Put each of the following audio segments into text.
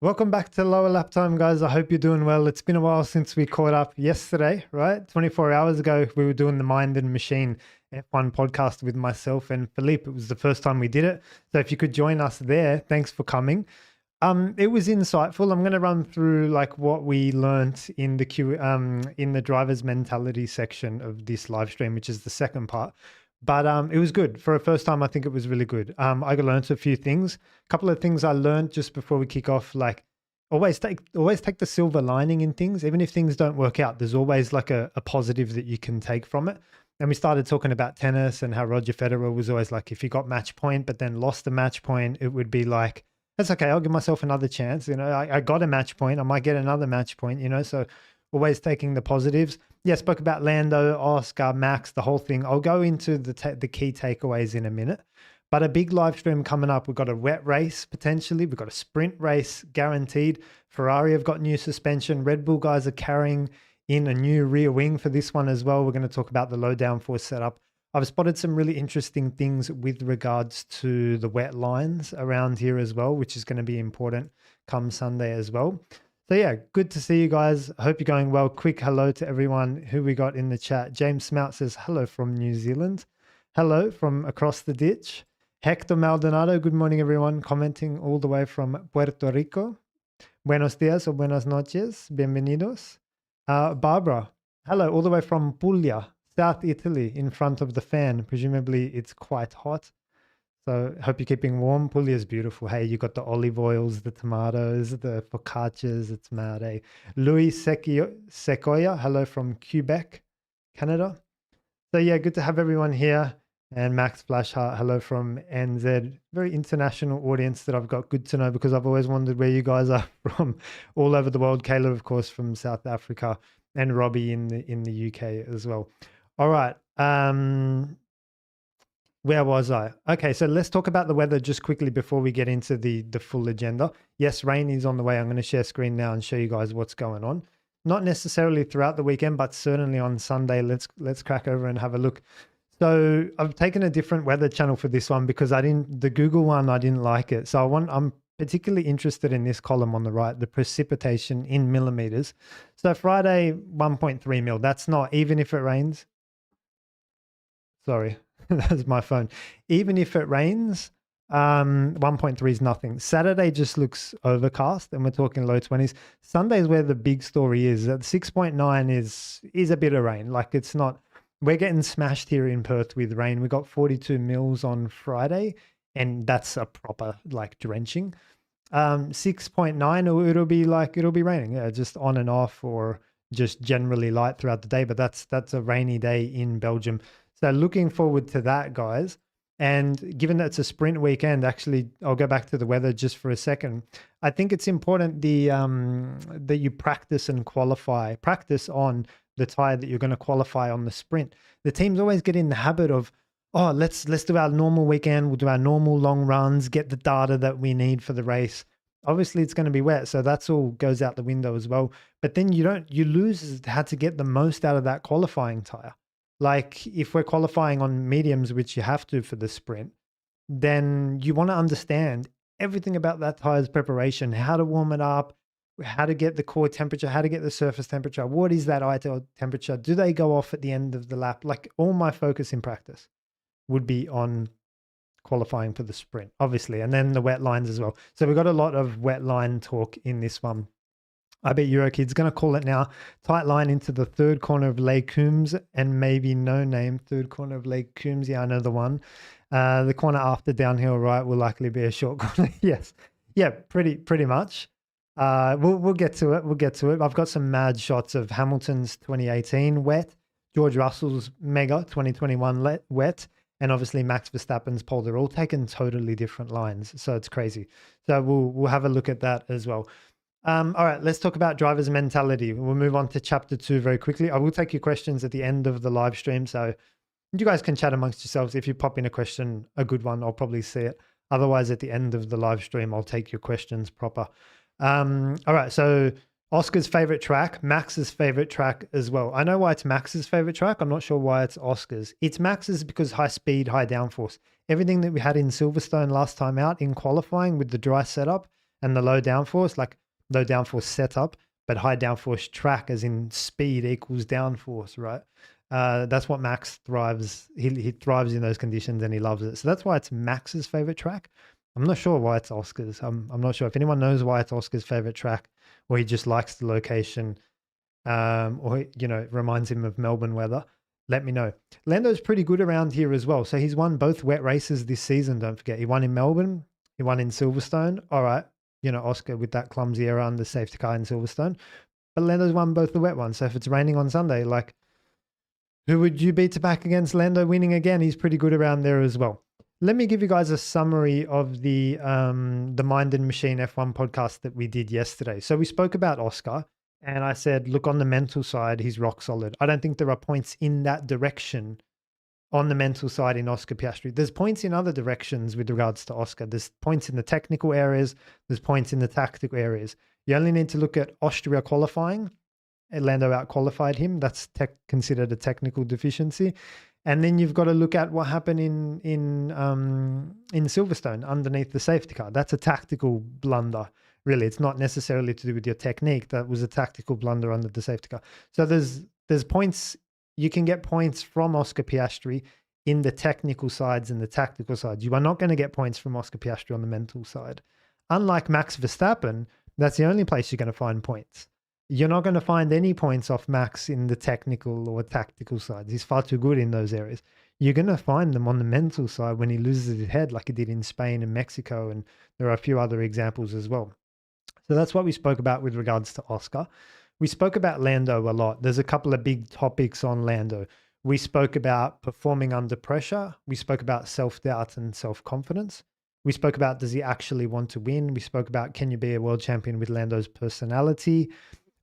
Welcome back to Lower Lap Time, guys. I hope you're doing well. It's been a while since we caught up yesterday, right? 24 hours ago, we were doing the Mind and Machine F1 podcast with myself and Philippe. It was the first time we did it. So if you could join us there, thanks for coming. It was insightful. I'm going to run through like what we learnt in the driver's mentality section of this live stream, which is the second part. But it was good. For a first time, I think it was really good. I learned a few things. A couple of things I learned just before we kick off, like always take the silver lining in things. Even if things don't work out, there's always like a positive that you can take from it. And we started talking about tennis and how Roger Federer was always like, if he got match point, but then lost the match point, it would be like, that's okay. I'll give myself another chance. You know, I got a match point. I might get another match point, you know, so always taking the positives. Yeah, spoke about Lando, Oscar, Max, the whole thing. I'll go into the key takeaways in a minute. But a big live stream coming up. We've got a wet race potentially. We've got a sprint race guaranteed. Ferrari have got new suspension. Red Bull guys are carrying in a new rear wing for this one as well. We're going to talk about the low downforce setup. I've spotted some really interesting things with regards to the wet lines around here as well, which is going to be important come Sunday as well. So yeah, good to see you guys. I hope you're going well. Quick hello to everyone who we got in the chat. James Smout says hello from New Zealand. Hello from across the ditch. Hector Maldonado, good morning everyone, commenting all the way from Puerto Rico. Buenos dias or buenas noches, bienvenidos. Barbara, hello, all the way from Puglia, South Italy, in front of the fan. Presumably it's quite hot. So hope you're keeping warm. Puglia is beautiful. Hey, you got the olive oils, the tomatoes, the focaccias. It's mad, eh? Louis Sequoia, hello from Quebec, Canada. So yeah, good to have everyone here. And Max Flashheart, hello from NZ. Very international audience that I've got. Good to know because I've always wondered where you guys are from all over the world. Kayla, of course, from South Africa, and Robbie in the UK as well. All right. Where was I? Okay, so let's talk about the weather just quickly before we get into the full agenda. Yes, rain is on the way. I'm going to share screen now and show you guys what's going on. Not necessarily throughout the weekend, but certainly on Sunday. Let's crack over and have a look. So I've taken a different weather channel for this one because the Google one, I didn't like it. So I'm particularly interested in this column on the right, the precipitation in millimeters. So Friday, 1.3 mil. That's not, even if it rains. Sorry. That's my phone. Even if it rains, 1.3 is nothing. Saturday just looks overcast and we're talking low 20s. Sunday is where the big story is. At 6.9 is a bit of rain. Like it's not, we're getting smashed here in Perth with rain. We got 42 mils on Friday and that's a proper like drenching. 6.9, it'll be raining. Yeah, just on and off or just generally light throughout the day. But that's a rainy day in Belgium. So looking forward to that, guys. And given that it's a sprint weekend, actually, I'll go back to the weather just for a second. I think it's important that you practice on the tire that you're going to qualify on the sprint. The teams always get in the habit of, oh, let's do our normal weekend. We'll do our normal long runs, get the data that we need for the race. Obviously, it's going to be wet, so that's all goes out the window as well. But then you lose how to get the most out of that qualifying tire. Like if we're qualifying on mediums, which you have to for the sprint, then you want to understand everything about that tire's preparation, how to warm it up, how to get the core temperature, how to get the surface temperature. What is that idle temperature? Do they go off at the end of the lap? Like all my focus in practice would be on qualifying for the sprint, obviously, and then the wet lines as well. So we've got a lot of wet line talk in this one. I bet Eurokid's going to call it now. Tight line into the third corner of Les Combes and maybe no name. Third corner of Les Combes. Yeah, I know the one. The corner after downhill right will likely be a short corner. Yes. Yeah, pretty much. We'll get to it. We'll get to it. I've got some mad shots of Hamilton's 2018 wet, George Russell's mega 2021 wet, and obviously Max Verstappen's pole. They're all taking totally different lines. So it's crazy. So we'll have a look at that as well. All right, let's talk about driver's mentality. We'll move on to chapter 2 very quickly. I will take your questions at the end of the live stream, so you guys can chat amongst yourselves. If you pop in a question, a good one, I'll probably see it. Otherwise, at the end of the live stream, I'll take your questions proper. All right, so Oscar's favorite track, Max's favorite track as well. I know why it's Max's favorite track. I'm not sure why it's Oscar's. It's Max's because high speed, high downforce. Everything that we had in Silverstone last time out in qualifying with the dry setup And the low downforce, like low downforce setup, but high downforce track, as in speed equals downforce, right? That's what Max thrives. He thrives in those conditions and he loves it. So that's why it's Max's favorite track. I'm not sure why it's Oscar's. I'm not sure if anyone knows why it's Oscar's favorite track, or he just likes the location, or it reminds him of Melbourne weather. Let me know. Lando's pretty good around here as well. So he's won both wet races this season. Don't forget, he won in Melbourne, he won in Silverstone. All right, Oscar with that clumsy error on the safety car in Silverstone, but Lando's won both the wet ones. So if it's raining on Sunday, like, who would you beat to back against Lando winning again? He's pretty good around there as well. Let me give you guys a summary of the Mind and Machine F1 podcast that we did yesterday. So we spoke about Oscar, and I said, look, on the mental side, he's rock solid. I don't think there are points in that direction on the mental side in Oscar Piastri. There's points in other directions with regards to Oscar. There's points in the technical areas. There's points in the tactical areas. You only need to look at Austria qualifying. Lando out-qualified him. That's considered a technical deficiency. And then you've got to look at what happened in Silverstone underneath the safety car. That's a tactical blunder, really. It's not necessarily to do with your technique. That was a tactical blunder under the safety car. So there's points. You can get points from Oscar Piastri in the technical sides and the tactical sides. You are not going to get points from Oscar Piastri on the mental side. Unlike Max Verstappen, that's the only place you're going to find points. You're not going to find any points off Max in the technical or tactical sides. He's far too good in those areas. You're going to find them on the mental side when he loses his head, like he did in Spain and Mexico, and there are a few other examples as well. So that's what we spoke about with regards to Oscar. We spoke about Lando a lot. There's a couple of big topics on Lando. We spoke about performing under pressure. We spoke about self-doubt and self-confidence. We spoke about, does he actually want to win? We spoke about, can you be a world champion with Lando's personality?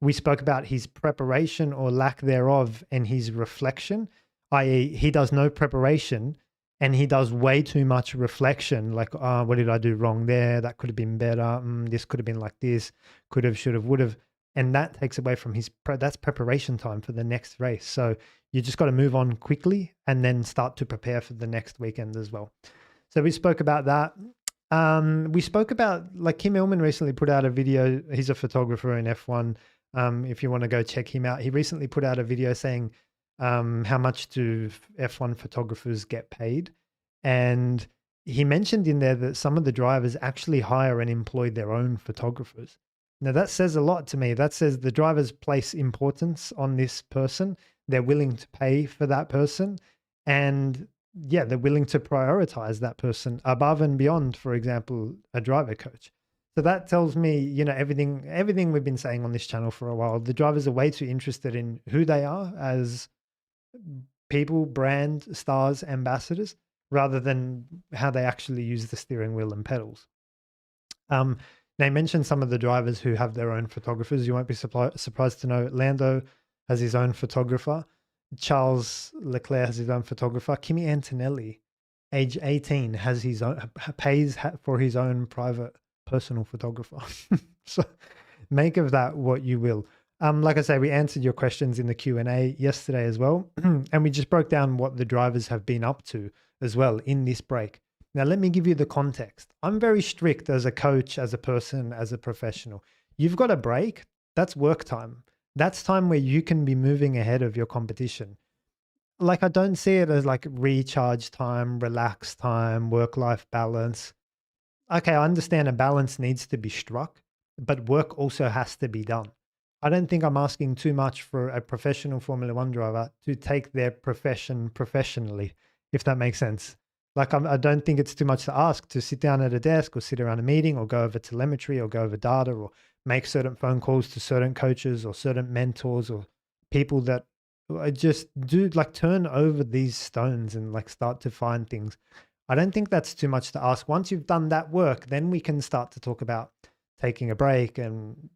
We spoke about his preparation or lack thereof and his reflection, i.e. he does no preparation and he does way too much reflection. Like, what did I do wrong there? That could have been better. This could have been like this, could have, should have, would have. And that takes away from that's preparation time for the next race. So you just got to move on quickly and then start to prepare for the next weekend as well. So we spoke about that. We spoke about, like, Kim Illman recently put out a video. He's a photographer in F1. If you want to go check him out, he recently put out a video saying how much do F1 photographers get paid. And he mentioned in there that some of the drivers actually hire and employ their own photographers. Now that says a lot to me. That says the drivers place importance on this person. They're willing to pay for that person. And yeah, they're willing to prioritize that person above and beyond, for example, a driver coach. So that tells me, everything we've been saying on this channel for a while. The drivers are way too interested in who they are as people, brand, stars, ambassadors, rather than how they actually use the steering wheel and pedals. They mentioned some of the drivers who have their own photographers. You won't be surprised to know Lando has his own photographer. Charles Leclerc has his own photographer. Kimi Antonelli, age 18, has his own, pays for his own private personal photographer. So make of that what you will. Like I say, we answered your questions in the Q&A yesterday as well. And we just broke down what the drivers have been up to as well in this break. Now, let me give you the context. I'm very strict as a coach, as a person, as a professional. You've got a break. That's work time. That's time where you can be moving ahead of your competition. Like, I don't see it as like recharge time, relax time, work-life balance. Okay, I understand a balance needs to be struck, but work also has to be done. I don't think I'm asking too much for a professional Formula One driver to take their profession professionally, if that makes sense. Like, I don't think it's too much to ask to sit down at a desk or sit around a meeting or go over telemetry or go over data or make certain phone calls to certain coaches or certain mentors or people that just do, like, turn over these stones and like start to find things. I don't think that's too much to ask. Once you've done that work, then we can start to talk about taking a break and,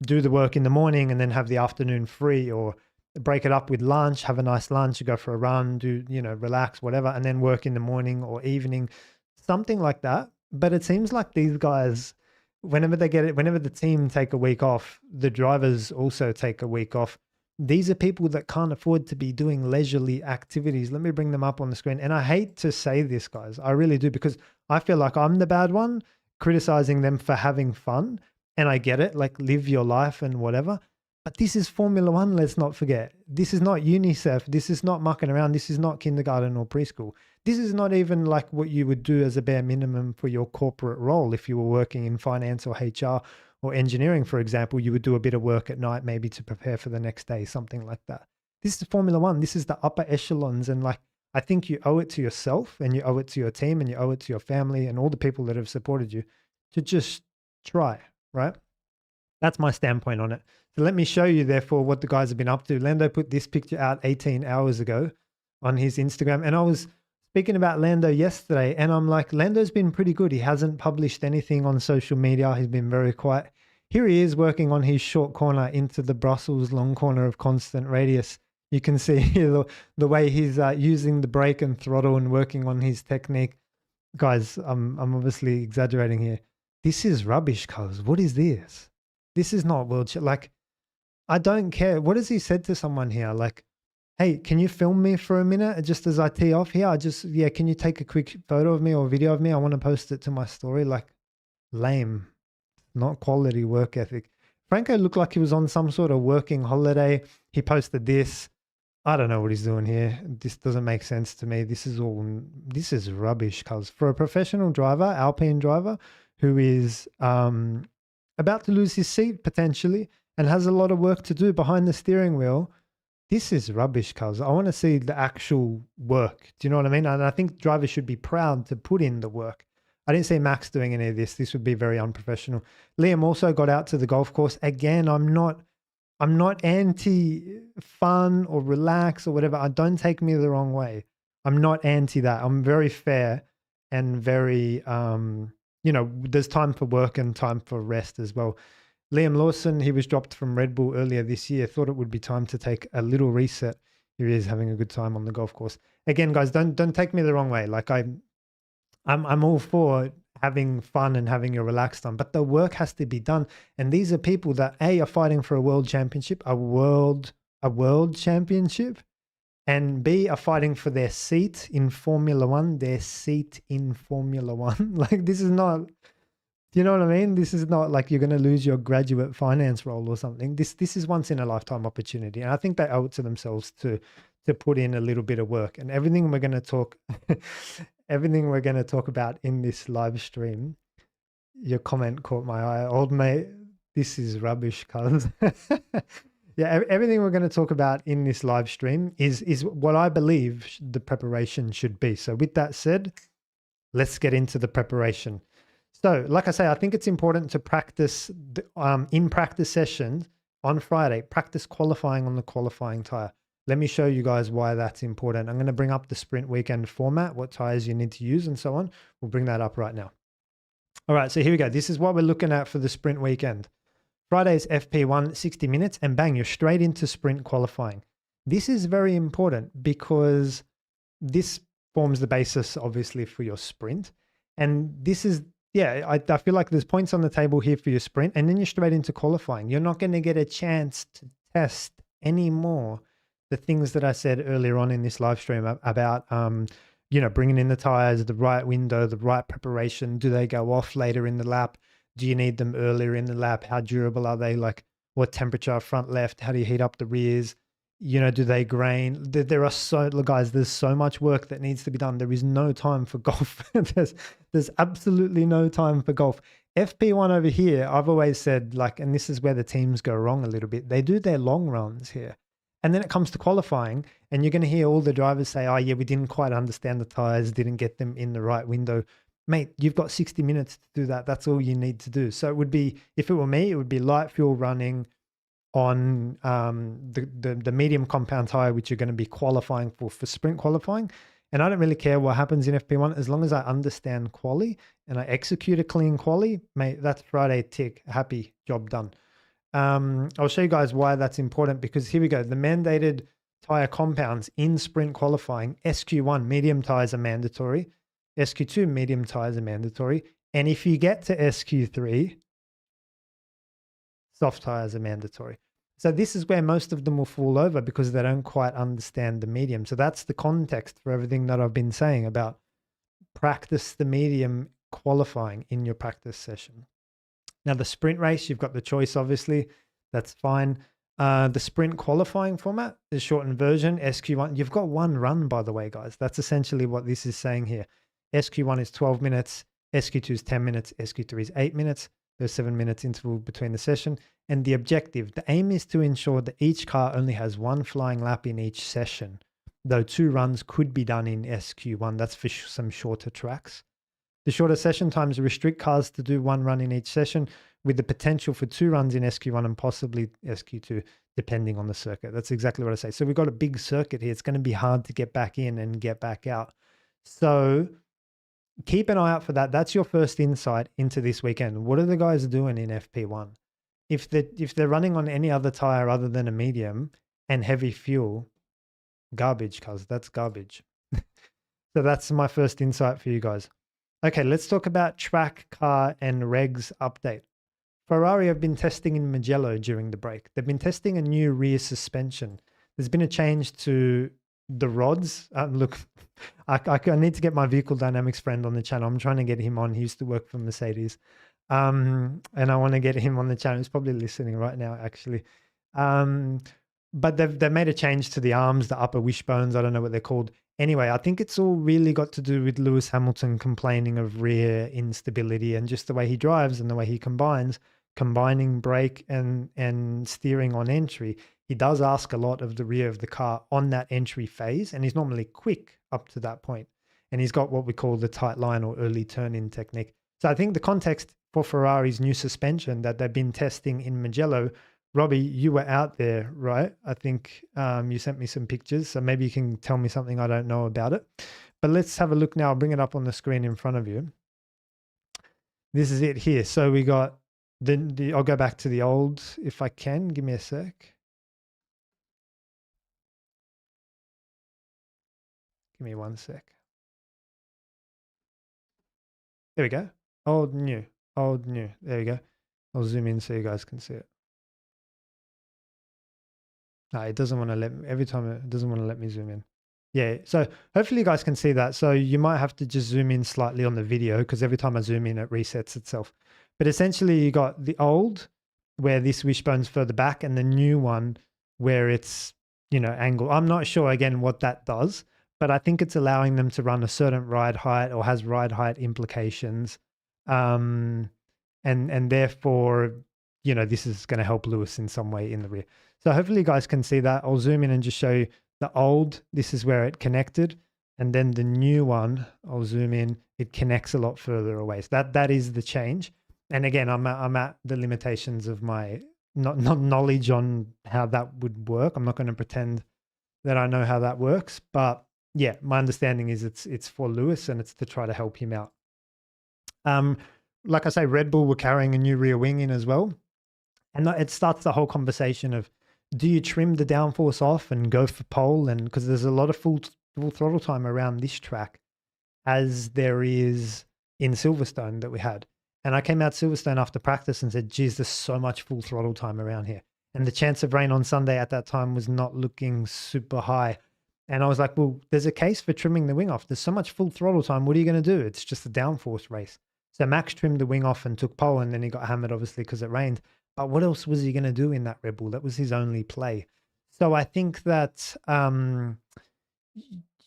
do the work in the morning and then have the afternoon free, or break it up with lunch, have a nice lunch, go for a run, do, relax, whatever, and then work in the morning or evening, something like that. But it seems like these guys, whenever the team take a week off, the drivers also take a week off. These are people that can't afford to be doing leisurely activities. Let me bring them up on the screen. And I hate to say this, guys. I really do, because I feel like I'm the bad one. criticizing them for having fun. And I get it, like live your life and whatever. But this is Formula One, let's not forget. This is not UNICEF. This is not mucking around. This is not kindergarten or preschool. This is not even like what you would do as a bare minimum for your corporate role. If you were working in finance or HR or engineering, for example, you would do a bit of work at night, maybe to prepare for the next day, something like that. This is Formula One. This is the upper echelons. And like, I think you owe it to yourself and you owe it to your team and you owe it to your family and all the people that have supported you to just try, right? That's my standpoint on it. So let me show you, therefore, what the guys have been up to. Lando put this picture out 18 hours ago on his Instagram. And I was speaking about Lando yesterday, and I'm like, Lando's been pretty good. He hasn't published anything on social media. He's been very quiet. Here he is working on his short corner into the Brussels long corner of constant radius. You can see here the way he's using the brake and throttle and working on his technique. Guys, I'm obviously exaggerating here. This is rubbish, cuz. What is this? This is not world. Like, I don't care. What has he said to someone here? Like, hey, can you film me for a minute just as I tee off here? Can you take a quick photo of me or video of me? I want to post it to my story. Like, lame, not quality work ethic. Franco looked like he was on some sort of working holiday. He posted this. I don't know what he's doing here. This doesn't make sense to me. This is rubbish, cuz for a professional driver, Alpine driver, who is about to lose his seat potentially and has a lot of work to do behind the steering wheel, this is rubbish, cuz. I want to see the actual work. Do you know what I mean? And I think drivers should be proud to put in the work. I didn't see Max doing any of this. This would be very unprofessional. Liam also got out to the golf course. Again, I'm not anti fun or relax or whatever. Don't take me the wrong way. I'm not anti that. I'm very fair and very, there's time for work and time for rest as well. Liam Lawson, he was dropped from Red Bull earlier this year. Thought it would be time to take a little reset. Here he is having a good time on the golf course. Again, guys, don't take me the wrong way. Like I'm all for having fun and having a relaxed time, but the work has to be done. And these are people that are fighting for a world championship, a world championship, and B, are fighting for their seat in Formula One, Like, this is not, do you know what I mean? This is not like you're going to lose your graduate finance role or something. This is once in a lifetime opportunity. And I think they owe it to themselves to put in a little bit of work. And everything we're going to talk about in this live stream, your comment caught my eye. Old mate, this is rubbish, cuz. Yeah, everything we're going to talk about in this live stream is what I believe the preparation should be. So with that said, let's get into the preparation. So like I say, I think it's important to practice in practice sessions on Friday, practice qualifying on the qualifying tire. Let me show you guys why that's important. I'm going to bring up the sprint weekend format, what tires you need to use and so on. We'll bring that up right now. All right, so here we go. This is what we're looking at for the sprint weekend. Friday's FP1, 60 minutes, and bang, you're straight into sprint qualifying. This is very important because this forms the basis, obviously, for your sprint. And this is, I feel like there's points on the table here for your sprint, and then you're straight into qualifying. You're not going to get a chance to test anymore the things that I said earlier on in this live stream about, bringing in the tires, the right window, the right preparation. Do they go off later in the lap? Do you need them earlier in the lap? How durable are they? Like, what temperature front left? How do you heat up the rears? Do they grain? There's so much work that needs to be done. There is no time for golf. there's absolutely no time for golf. FP1 over here, I've always said, and this is where the teams go wrong a little bit. They do their long runs here. And then it comes to qualifying, and you're going to hear all the drivers say, oh, yeah, we didn't quite understand the tires, didn't get them in the right window. Mate, you've got 60 minutes to do that. That's all you need to do. So it would be, if it were me, it would be light fuel running on the medium compound tire, which you're going to be qualifying for sprint qualifying. And I don't really care what happens in FP1 as long as I understand quali and I execute a clean quali, mate, that's Friday tick, happy, job done. I'll show you guys why that's important, because here we go. The mandated tire compounds in sprint qualifying, SQ1 medium tires are mandatory, SQ2 medium tires are mandatory, and if you get to SQ3, soft tires are mandatory. So this is where most of them will fall over because they don't quite understand the medium. So that's the context for everything that I've been saying about practice the medium qualifying in your practice session. Now, the sprint race, you've got the choice, obviously. That's fine. The sprint qualifying format, the shortened version, SQ1. You've got one run, by the way, guys. That's essentially what this is saying here. SQ1 is 12 minutes. SQ2 is 10 minutes. SQ3 is 8 minutes. There's 7 minutes interval between the session. And the objective, the aim is to ensure that each car only has one flying lap in each session, though 2 runs could be done in SQ1. That's for some shorter tracks. The shorter session times restrict cars to do 1 run in each session, with the potential for 2 runs in SQ1 and possibly SQ2, depending on the circuit. That's exactly what I say. So we've got a big circuit here. It's going to be hard to get back in and get back out. So keep an eye out for that. That's your first insight into this weekend. What are the guys doing in FP1? If they're running on any other tire other than a medium and heavy fuel, garbage, cuz that's garbage. So that's my first insight for you guys. Okay, let's talk about track, car, and regs update. Ferrari have been testing in Mugello during the break. They've been testing a new rear suspension. There's been a change to the rods. Look, I need to get my vehicle dynamics friend on the channel. I'm trying to get him on. He used to work for Mercedes. And I want to get him on the channel. He's probably listening right now, actually. But they've made a change to the arms, the upper wishbones. I don't know what they're called. Anyway, I think it's all really got to do with Lewis Hamilton complaining of rear instability and just the way he drives and the way he combining brake and steering on entry. He does ask a lot of the rear of the car on that entry phase, and he's normally quick up to that point. And he's got what we call the tight line or early turn-in technique. So I think the context for Ferrari's new suspension that they've been testing in Mugello, Robbie, you were out there, right? I think you sent me some pictures, so maybe you can tell me something I don't know about it. But let's have a look now. I'll bring it up on the screen in front of you. This is it here. So we got I'll go back to the old if I can. Give me a sec. Give me 1 sec. There we go. Old, new. Old, new. There we go. I'll zoom in so you guys can see it. No, it doesn't want to let me, every time it doesn't want to let me zoom in. Yeah, so hopefully you guys can see that. So you might have to just zoom in slightly on the video because every time I zoom in, it resets itself. But essentially you got the old where this wishbone's further back and the new one where it's, angle. I'm not sure again what that does, but I think it's allowing them to run a certain ride height or has ride height implications. And therefore, this is going to help Lewis in some way in the rear. So hopefully you guys can see that. I'll zoom in and just show you the old, this is where it connected. And then the new one, I'll zoom in, it connects a lot further away. So that is the change. And again, I'm at the limitations of my not knowledge on how that would work. I'm not going to pretend that I know how that works. But yeah, my understanding is it's for Lewis and it's to try to help him out. Like I say, Red Bull were carrying a new rear wing in as well. And it starts the whole conversation of, do you trim the downforce off and go for pole? And because there's a lot of full throttle time around this track as there is in Silverstone that we had. And I came out Silverstone after practice and said, geez, there's so much full throttle time around here. And the chance of rain on Sunday at that time was not looking super high. And I was like, well, there's a case for trimming the wing off. There's so much full throttle time. What are you going to do? It's just a downforce race. So Max trimmed the wing off and took pole, and then he got hammered, obviously, because it rained. But what else was he going to do in that Red Bull? That was his only play. So I think that,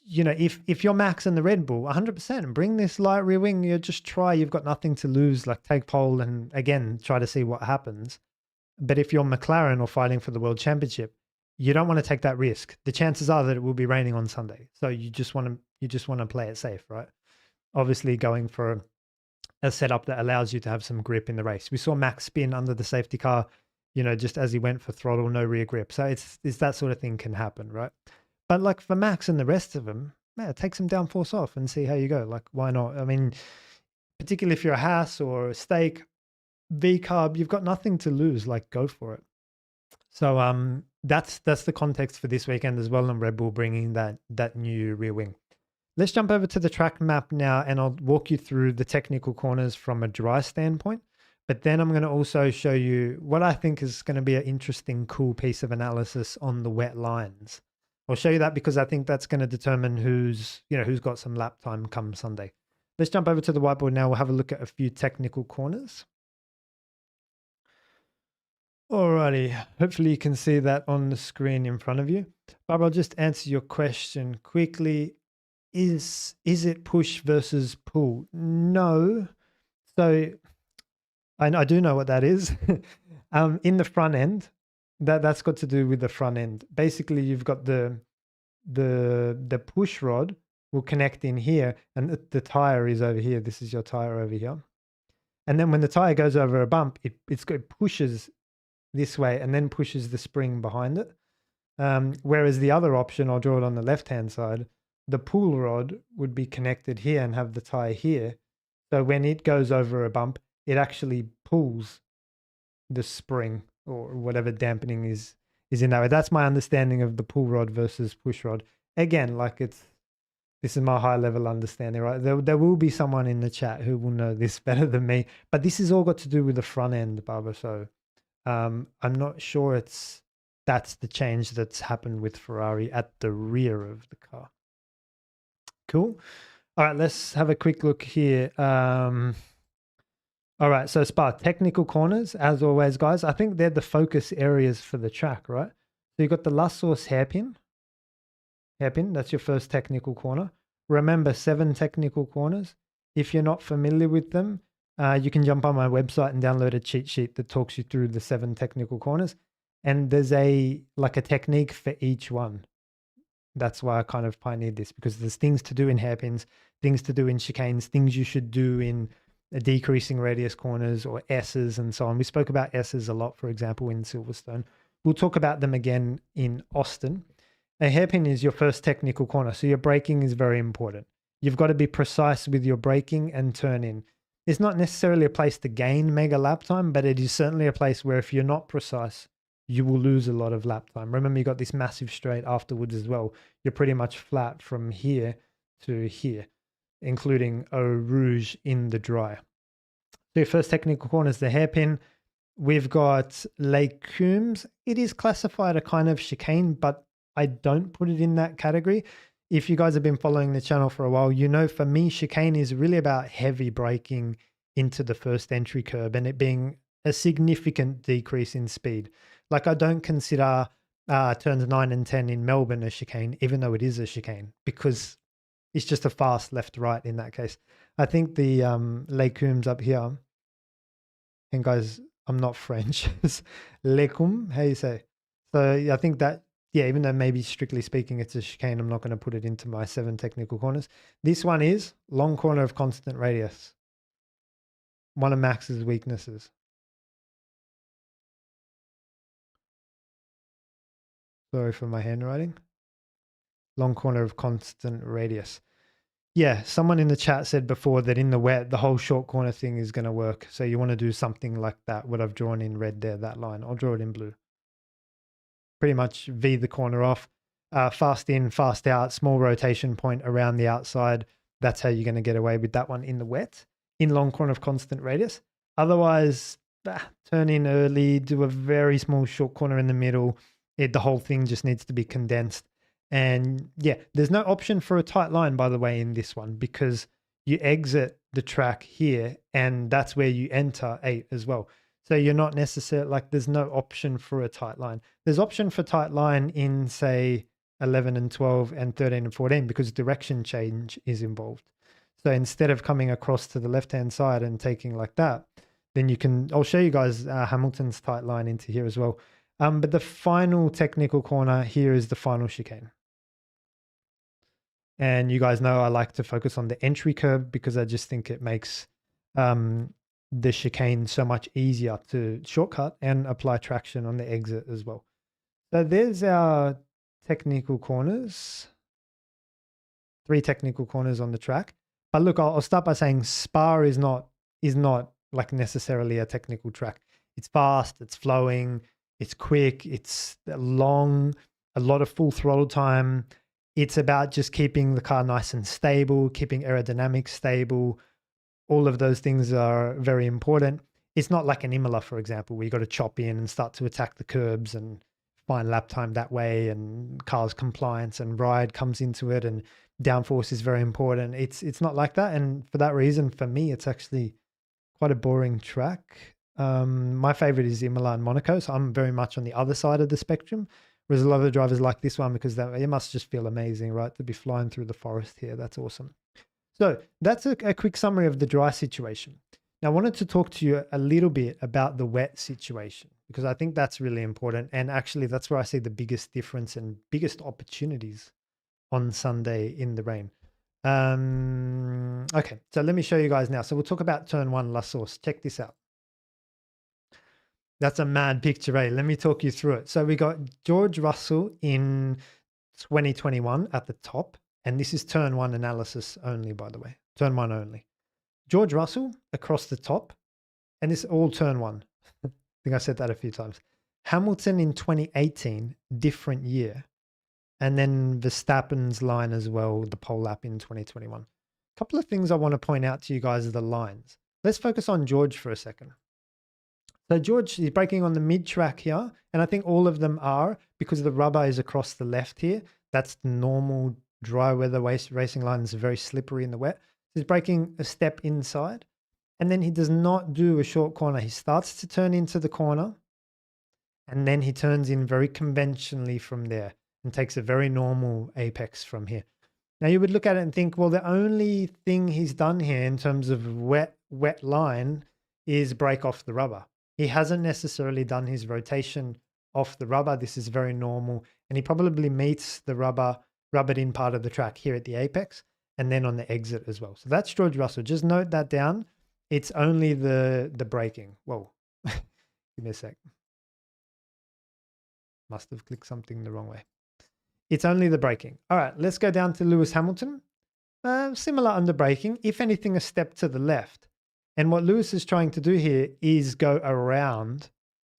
if you're Max and the Red Bull, 100%, bring this light rear wing. You just try. You've got nothing to lose. Like take pole and, again, try to see what happens. But if you're McLaren or fighting for the World Championship, you don't want to take that risk. The chances are that it will be raining on Sunday. So you just want to play it safe, right? Obviously going for a setup that allows you to have some grip in the race. We saw Max spin under the safety car, just as he went for throttle, no rear grip. So it's that sort of thing can happen, right? But like for Max and the rest of them, take some downforce off and see how you go. Like, why not? I mean, particularly if you're a Haas or a Stake, V-carb, you've got nothing to lose. Like, go for it. So that's the context for this weekend as well, and Red Bull bringing that new rear wing. Let's jump over to the track map now, and I'll walk you through the technical corners from a dry standpoint. But then I'm going to also show you what I think is going to be an interesting, cool piece of analysis on the wet lines. I'll show you that because I think that's going to determine who's got some lap time come Sunday. let's jump over to the whiteboard now. We'll have a look at a few technical corners. Alrighty, hopefully you can see that on the screen in front of you. Barbara, I'll just answer your question quickly. Is it push versus pull? No. So I do know what that is. In the front end, that's got to do with the front end. Basically, you've got the push rod will connect in here, and the tire is over here. This is your tire over here. And then when the tire goes over a bump, it pushes this way and then pushes the spring behind it. Whereas the other option, I'll draw it on the left-hand side, the pull rod would be connected here and have the tire here. So when it goes over a bump, it actually pulls the spring or whatever dampening is in that way. That's my understanding of the pull rod versus push rod. Again, like this is my high level understanding, right? There will be someone in the chat who will know this better than me, but this is all got to do with the front end, Barbara. So I'm not sure that's the change that's happened with Ferrari at the rear of the car. Cool. All right, let's have a quick look here. All right, so Spa, technical corners, as always, guys. I think they're the focus areas for the track, right? So you've got the La Source hairpin. Hairpin, that's your first technical corner. Remember, 7 technical corners. If you're not familiar with them, you can jump on my website and download a cheat sheet that talks you through the 7 technical corners. And there's a technique for each one. That's why I kind of pioneered this, because there's things to do in hairpins, things to do in chicanes, things you should do in decreasing radius corners or S's and so on. We spoke about S's a lot, for example, in Silverstone. We'll talk about them again in Austin. A hairpin is your first technical corner, so your braking is very important. You've got to be precise with your braking and turn in. It's not necessarily a place to gain mega lap time, but it is certainly a place where if you're not precise, you will lose a lot of lap time. Remember, you got this massive straight afterwards as well. You're pretty much flat from here to here, including Eau Rouge in the dry. So your first technical corner is the hairpin. We've got Les Combes. It is classified a kind of chicane, but I don't put it in that category. If you guys have been following the channel for a while, you know for me, chicane is really about heavy braking into the first entry curb and it being a significant decrease in speed. Like I don't consider turns 9 and 10 in Melbourne a chicane, even though it is a chicane, because it's just a fast left-right in that case. I think the Les Combes up here, and guys, I'm not French, Les Combes, how you say? So I think that, yeah, even though maybe strictly speaking it's a chicane, I'm not going to put it into my 7 technical corners. This one is long corner of constant radius. One of Max's weaknesses. Sorry for my handwriting. Long corner of constant radius. Yeah, someone in the chat said before that in the wet, the whole short corner thing is going to work. So you want to do something like that, what I've drawn in red there, that line. I'll draw it in blue. Pretty much V the corner off, fast in, fast out, small rotation point around the outside. That's how you're going to get away with that one in the wet, in long corner of constant radius. Otherwise, turn in early, do a very small short corner in the middle. The whole thing just needs to be condensed. And yeah, there's no option for a tight line, by the way, in this one, because you exit the track here and that's where you enter 8 as well. So you're not necessarily like, there's no option for a tight line. There's option for tight line in say 11 and 12 and 13 and 14 because direction change is involved. So instead of coming across to the left-hand side and taking like that, then you can, I'll show you guys Hamilton's tight line into here as well. But the final technical corner here is the final chicane. And you guys know I like to focus on the entry curve because I just think it makes the chicane so much easier to shortcut and apply traction on the exit as well. So there's our technical corners. 3 technical corners on the track. But look, I'll start by saying Spa is not like necessarily a technical track. It's fast, it's flowing, it's quick, it's long, a lot of full throttle time. It's about just keeping the car nice and stable, keeping aerodynamics stable. All of those things are very important. It's not like an Imola, for example, where you got to chop in and start to attack the curbs and find lap time that way, and cars compliance and ride comes into it, and downforce is very important. It's not like that. And for that reason, for me, it's actually quite a boring track. My favorite is Imola and Monaco. So I'm very much on the other side of the spectrum. Whereas a lot of the drivers like this one because it must just feel amazing, right? To be flying through the forest here. That's awesome. So that's a quick summary of the dry situation. Now, I wanted to talk to you a little bit about the wet situation because I think that's really important. And actually, that's where I see the biggest difference and biggest opportunities on Sunday in the rain. Okay, so let me show you guys now. So we'll talk about turn one, La Source. Check this out. That's a mad picture, eh? Let me talk you through it. So we got George Russell in 2021 at the top. And this is turn one analysis only, by the way. Turn one only. George Russell across the top. And this all turn one. I think I said that a few times. Hamilton in 2018, different year. And then Verstappen's line as well, the pole lap in 2021. A couple of things I want to point out to you guys are the lines. Let's focus on George for a second. So George is braking on the mid-track here, and I think all of them are because the rubber is across the left here. That's the normal dry weather racing line. Is very slippery in the wet. So he's braking a step inside, and then he does not do a short corner. He starts to turn into the corner, and then he turns in very conventionally from there and takes a very normal apex from here. Now you would look at it and think, well, the only thing he's done here in terms of wet line is break off the rubber. He hasn't necessarily done his rotation off the rubber. This is very normal. And he probably meets the rubbered in part of the track here at the apex and then on the exit as well. So that's George Russell. Just note that down. It's only the braking. Whoa, give me a sec. Must have clicked something the wrong way. It's only the braking. All right, let's go down to Lewis Hamilton. Similar under braking, if anything, a step to the left. And what Lewis is trying to do here is go around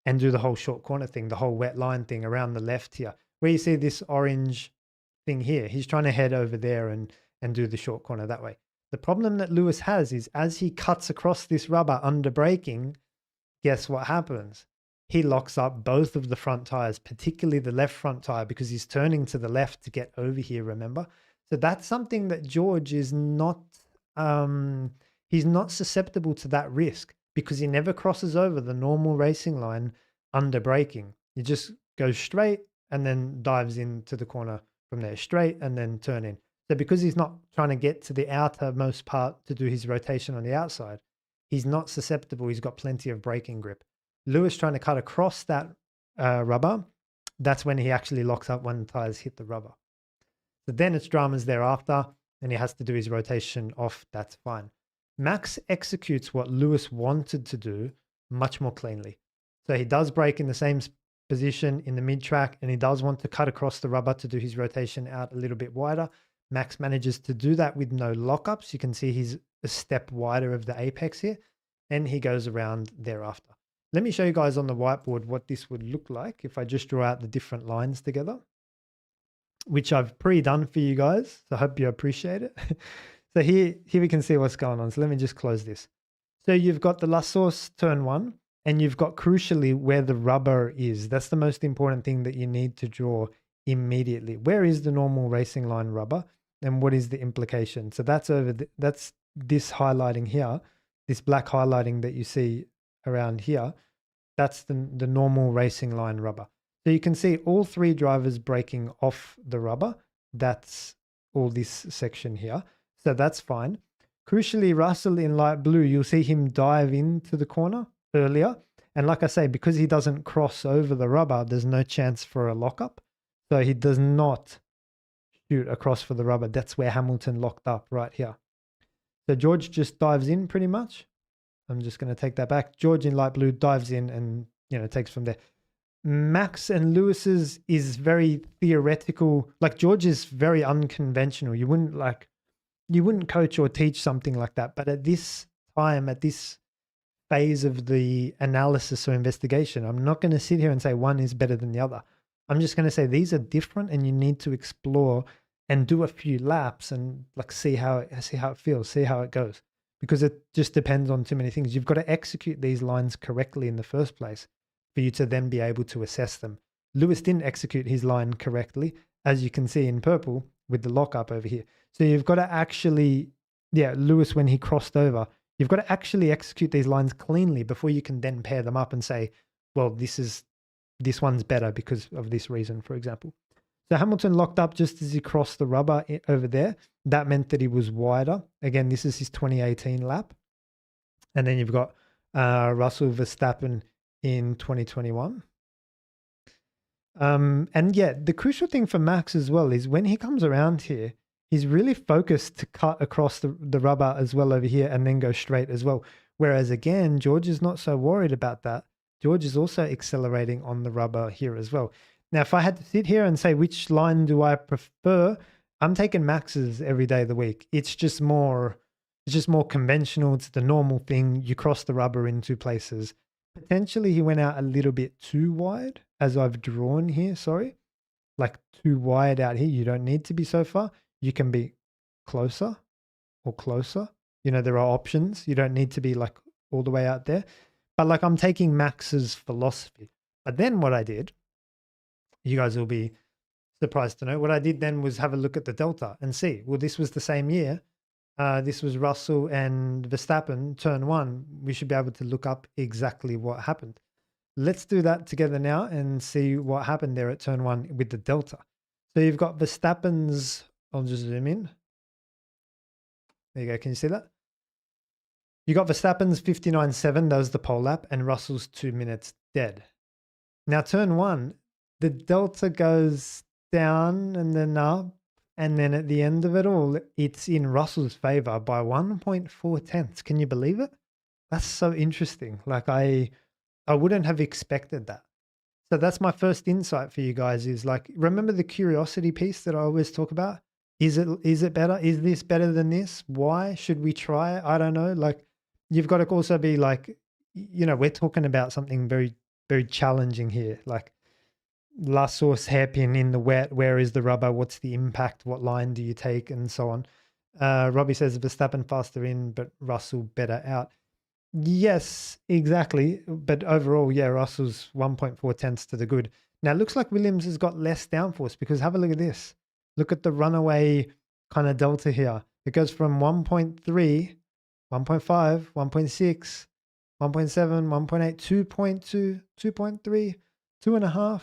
and do the whole short corner thing, the whole wet line thing around the left here. Where you see this orange thing here, he's trying to head over there and do the short corner that way. The problem that Lewis has is as he cuts across this rubber under braking, guess what happens? He locks up both of the front tires, particularly the left front tire, because he's turning to the left to get over here, remember? So that's something that George is not... he's not susceptible to that risk because he never crosses over the normal racing line under braking. He just goes straight and then dives into the corner from there, straight and then turn in. So because he's not trying to get to the outermost part to do his rotation on the outside, he's not susceptible. He's got plenty of braking grip. Lewis trying to cut across that rubber, that's when he actually locks up when the tires hit the rubber. So then it's dramas thereafter and he has to do his rotation off. That's fine. Max executes what Lewis wanted to do much more cleanly. So he does brake in the same position in the mid-track and he does want to cut across the rubber to do his rotation out a little bit wider. Max manages to do that with no lockups. You can see he's a step wider of the apex here and he goes around thereafter. Let me show you guys on the whiteboard what this would look like if I just draw out the different lines together, which I've pre-done for you guys. So I hope you appreciate it. So here we can see what's going on. So let me just close this. So you've got the La Source turn one, and you've got crucially where the rubber is. That's the most important thing that you need to draw immediately. Where is the normal racing line rubber, and what is the implication? So that's that's this highlighting here, this black highlighting that you see around here. That's the normal racing line rubber. So you can see all three drivers breaking off the rubber. That's all this section here. So that's fine. Crucially, Russell in light blue, you'll see him dive into the corner earlier. And like I say, because he doesn't cross over the rubber, there's no chance for a lockup. So he does not shoot across for the rubber. That's where Hamilton locked up right here. So George just dives in pretty much. I'm just going to take that back. George in light blue dives in and, takes from there. Max and Lewis's is very theoretical. Like George is very unconventional. You wouldn't coach or teach something like that. But at this time, at this phase of the analysis or investigation, I'm not going to sit here and say one is better than the other. I'm just going to say these are different and you need to explore and do a few laps and see how it feels, see how it goes, because it just depends on too many things. You've got to execute these lines correctly in the first place for you to then be able to assess them. Lewis didn't execute his line correctly, as you can see in purple with the lockup over here. So you've got to actually, yeah, Lewis, when he crossed over, you've got to actually execute these lines cleanly before you can then pair them up and say, well, this one's better because of this reason, for example. So Hamilton locked up just as he crossed the rubber over there. That meant that he was wider. Again, this is his 2018 lap. And then you've got Russell Verstappen in 2021. And yeah, the crucial thing for Max as well is when he comes around here, he's really focused to cut across the rubber as well over here and then go straight as well. Whereas again, George is not so worried about that. George is also accelerating on the rubber here as well. Now, if I had to sit here and say which line do I prefer, I'm taking Max's every day of the week. It's just more conventional. It's the normal thing. You cross the rubber in two places. Potentially he went out a little bit too wide as I've drawn here, sorry. Like too wide out here. You don't need to be so far. You can be closer or closer. You know, there are options. You don't need to be like all the way out there. But like I'm taking Max's philosophy. But then what I did, you guys will be surprised to know, what I did then was have a look at the Delta and see, well, this was the same year. This was Russell and Verstappen, turn one. We should be able to look up exactly what happened. Let's do that together now and see what happened there at turn one with the Delta. So you've got Verstappen's, I'll just zoom in. There you go. Can you see that? You got Verstappen's 59.7, that was the pole lap, and Russell's 2 minutes dead. Now, turn one, the Delta goes down and then up. And then at the end of it all, it's in Russell's favor by 1.4 tenths. Can you believe it? That's so interesting. Like I wouldn't have expected that. So that's my first insight for you guys is like, remember the curiosity piece that I always talk about? Is it better? Is this better than this? Why should we try it? I don't know. Like you've got to also be like, you know, we're talking about something very, very challenging here. Like, last source hairpin in the wet, where is the rubber, what's the impact, what line do you take, and so on. Robbie says Verstappen faster in but Russell better out. Yes, exactly, but overall, yeah, Russell's 1.4 tenths to the good. Now it looks like Williams has got less downforce because have a look at this, look at the runaway kind of delta here. It goes from 1.3, 1.5, 1.6, 1.7, 1.8, 2.2, 2.3, 2.5.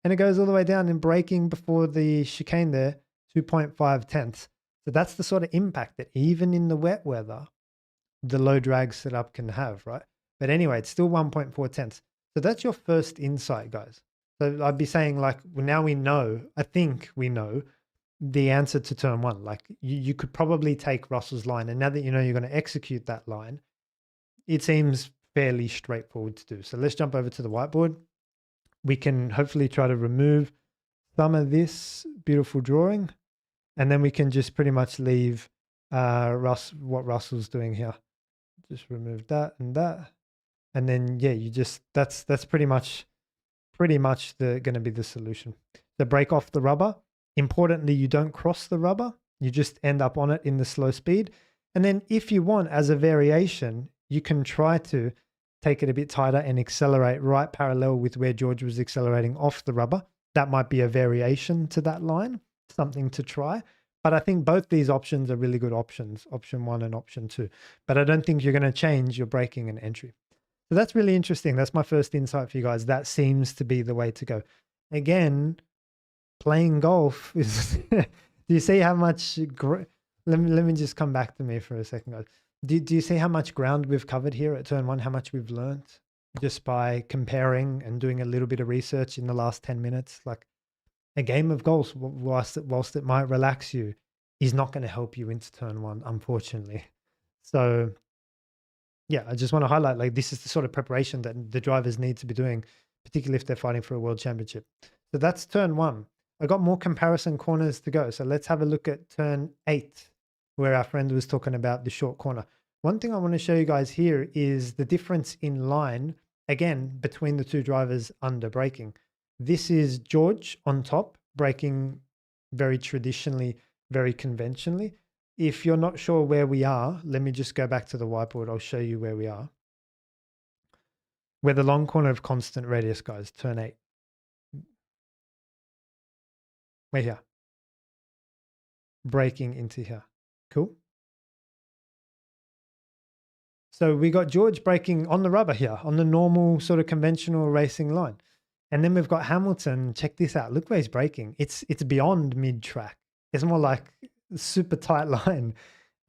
And it goes all the way down in braking before the chicane there, 2.5 tenths. So that's the sort of impact that even in the wet weather, the low drag setup can have, right? But anyway, it's still 1.4 tenths. So that's your first insight, guys. So I'd be saying like, well, now we know, I think we know the answer to turn one. Like you could probably take Russell's line. And now that you know you're going to execute that line, it seems fairly straightforward to do. So let's jump over to the whiteboard. We can hopefully try to remove some of this beautiful drawing, and then we can just pretty much leave what Russell's doing here. Just remove that and that, and then yeah, you just that's pretty much going to be the solution. So break off the rubber. Importantly, you don't cross the rubber. You just end up on it in the slow speed, and then if you want, as a variation, you can try to take it a bit tighter and accelerate right parallel with where George was accelerating off the rubber. That might be a variation to that line, something to try. But I think both these options are really good options, option one and option two. But I don't think you're going to change your braking and entry. So that's really interesting. That's my first insight for you guys. That seems to be the way to go. Again, playing golf is, do you see how much, let me just come back to me for a second, guys. Do you see how much ground we've covered here at turn one, how much we've learned just by comparing and doing a little bit of research in the last 10 minutes? Like a game of golf, whilst it might relax you, is not going to help you into turn one, unfortunately. So yeah, I just want to highlight, like, this is the sort of preparation that the drivers need to be doing, particularly if they're fighting for a world championship. So that's turn one. I got more comparison corners to go. So let's have a look at turn 8. Where our friend was talking about the short corner. One thing I want to show you guys here is the difference in line, again, between the two drivers under braking. This is George on top, braking very traditionally, very conventionally. If you're not sure where we are, let me just go back to the whiteboard. I'll show you where we are. We're the long corner of constant radius, guys, turn 8. We're here. Braking into here. Cool. So we got George braking on the rubber here, on the normal sort of conventional racing line. And then we've got Hamilton. Check this out. Look where he's braking. It's beyond mid-track. It's more like a super tight line.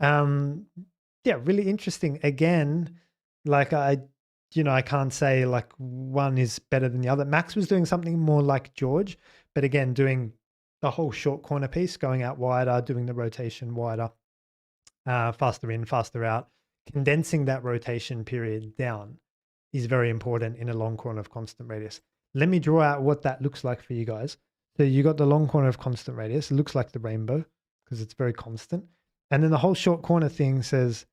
Yeah, really interesting. Again, like I can't say like one is better than the other. Max was doing something more like George, but again, doing the whole short corner piece, going out wider, doing the rotation wider, faster in, faster out, condensing that rotation period down is very important in a long corner of constant radius. Let me draw out what that looks like for you guys. So you got the long corner of constant radius. It looks like the rainbow because it's very constant. And then the whole short corner thing says,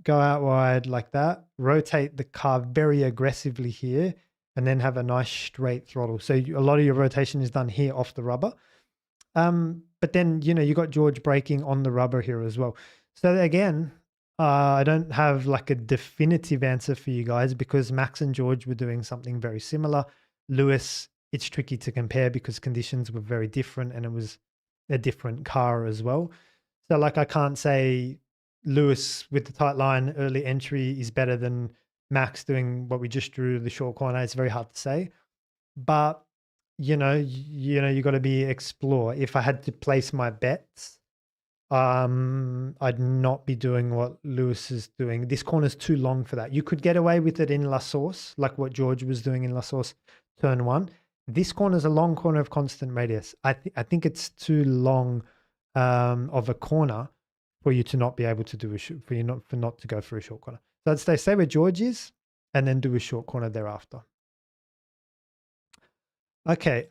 go out wide like that, rotate the car very aggressively here, and then have a nice straight throttle. So a lot of your rotation is done here off the rubber. But then, you got George braking on the rubber here as well. So again, I don't have like a definitive answer for you guys because Max and George were doing something very similar. Lewis, it's tricky to compare because conditions were very different and it was a different car as well. So like I can't say Lewis with the tight line early entry is better than Max doing what we just drew, the short corner. It's very hard to say. But you got to be explore. If I had to place my bets, I'd not be doing what Lewis is doing. This corner's too long for that. You could get away with it in La Source, like what George was doing in La Source turn 1. This corner's a long corner of constant radius. I think it's too long of a corner for you to not be able to do for not to go for a short corner. So I'd stay where George is and then do a short corner thereafter. Okay,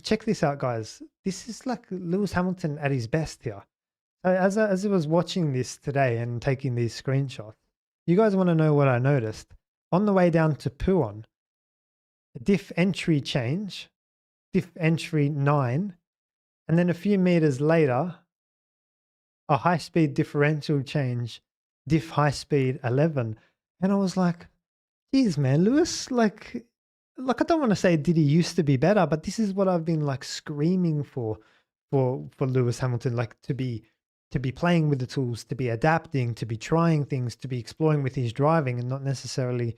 check this out, guys. This is like Lewis Hamilton at his best here. So as I was watching this today and taking these screenshots, you guys want to know what I noticed? On the way down to Puon, diff entry change, diff entry 9, and then a few meters later, a high-speed differential change, diff high speed 11. And I was like, geez, man, Lewis, like I don't want to say did he used to be better, but this is what I've been like screaming for Lewis Hamilton, like to be playing with the tools, to be adapting, to be trying things, to be exploring with his driving and not necessarily,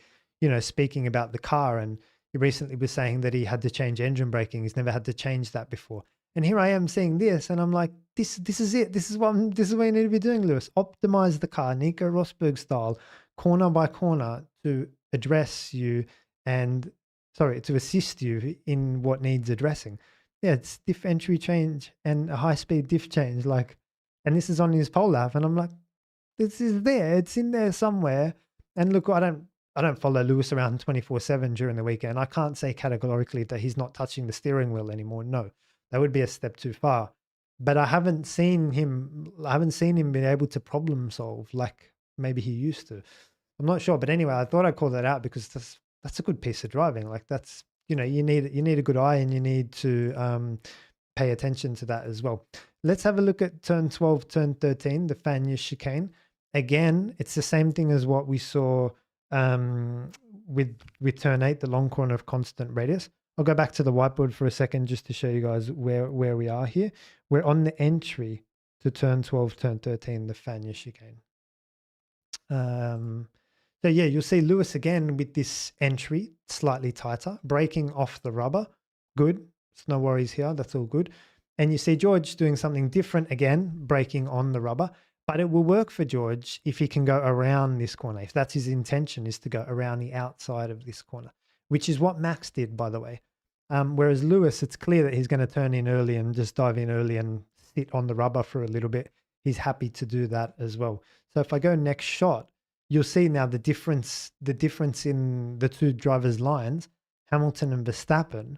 speaking about the car. And he recently was saying that he had to change engine braking. He's never had to change that before. And here I am seeing this and I'm like, this is it. This is what you need to be doing, Lewis. Optimize the car, Nico Rosberg style, corner by corner to address you to assist you in what needs addressing. Yeah, it's diff entry change and a high speed diff change. And this is on his pole lap. And I'm like, this is there. It's in there somewhere. And look, I don't follow Lewis around 24/7 during the weekend. I can't say categorically that he's not touching the steering wheel anymore. No, that would be a step too far. But I haven't seen him be able to problem solve like maybe he used to. I'm not sure. But anyway, I thought I'd call that out because that's a good piece of driving. Like that's, you need a good eye and you need to pay attention to that as well. Let's have a look at turn 12, turn 13, the Fanya chicane. Again, it's the same thing as what we saw with turn 8, the long corner of constant radius. I'll go back to the whiteboard for a second just to show you guys where we are here. We're on the entry to turn 12, turn 13, the Fanya chicane. So yeah, you'll see Lewis again with this entry, slightly tighter, braking off the rubber. Good. There's no worries here. That's all good. And you see George doing something different again, braking on the rubber. But it will work for George if he can go around this corner. If that's his intention, is to go around the outside of this corner, which is what Max did, by the way. Whereas Lewis, it's clear that he's going to turn in early and just dive in early and sit on the rubber for a little bit. He's happy to do that as well. So if I go next shot, you'll see now the difference in the two drivers' lines, Hamilton and Verstappen.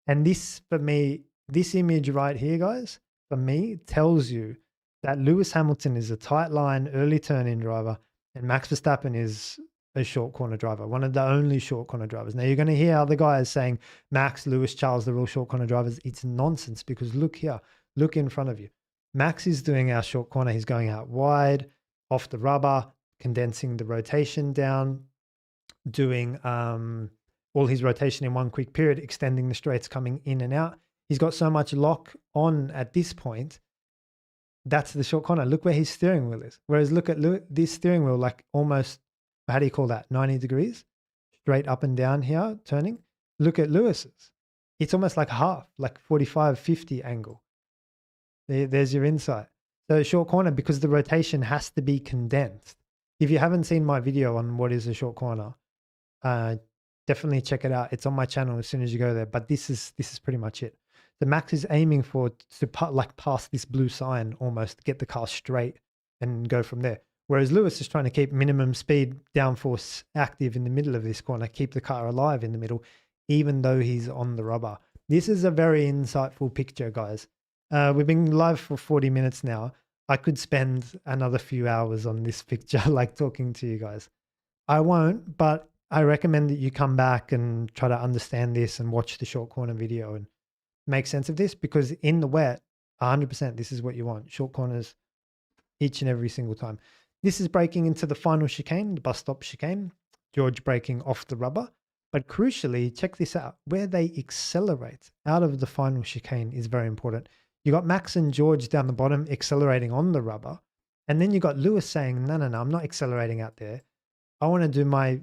And this, for me, this image right here, guys, for me, tells you that Lewis Hamilton is a tight line, early turn-in driver, and Max Verstappen is a short corner driver, one of the only short corner drivers. Now, you're going to hear other guys saying Max, Lewis, Charles, they're all short corner drivers. It's nonsense because look here, look in front of you. Max is doing our short corner. He's going out wide, off the rubber, condensing the rotation down, doing all his rotation in one quick period, extending the straights, coming in and out. he's got so much lock on at this point. That's the short corner. Look where his steering wheel is. Whereas look at this steering wheel, like almost, how do you call that? 90 degrees, straight up and down here, turning. Look at Lewis's. It's almost like half, like 45, 50 angle. There's your insight. So short corner, because the rotation has to be condensed. If you haven't seen my video on what is a short corner, definitely check it out. It's on my channel as soon as you go there. But this is pretty much it. The Max is aiming for to pass this blue sign almost, get the car straight and go from there. Whereas Lewis is trying to keep minimum speed downforce active in the middle of this corner, keep the car alive in the middle, even though he's on the rubber. This is a very insightful picture, guys. We've been live for 40 minutes now. I could spend another few hours on this picture, like talking to you guys. I won't, but I recommend that you come back and try to understand this and watch the short corner video and make sense of this, because in the wet, 100%, this is what you want. Short corners each and every single time. This is braking into the final chicane, the bus stop chicane. George braking off the rubber. But crucially, check this out. Where they accelerate out of the final chicane is very important. You got Max and George down the bottom accelerating on the rubber. And then you got Lewis saying, no, I'm not accelerating out there. I want to do my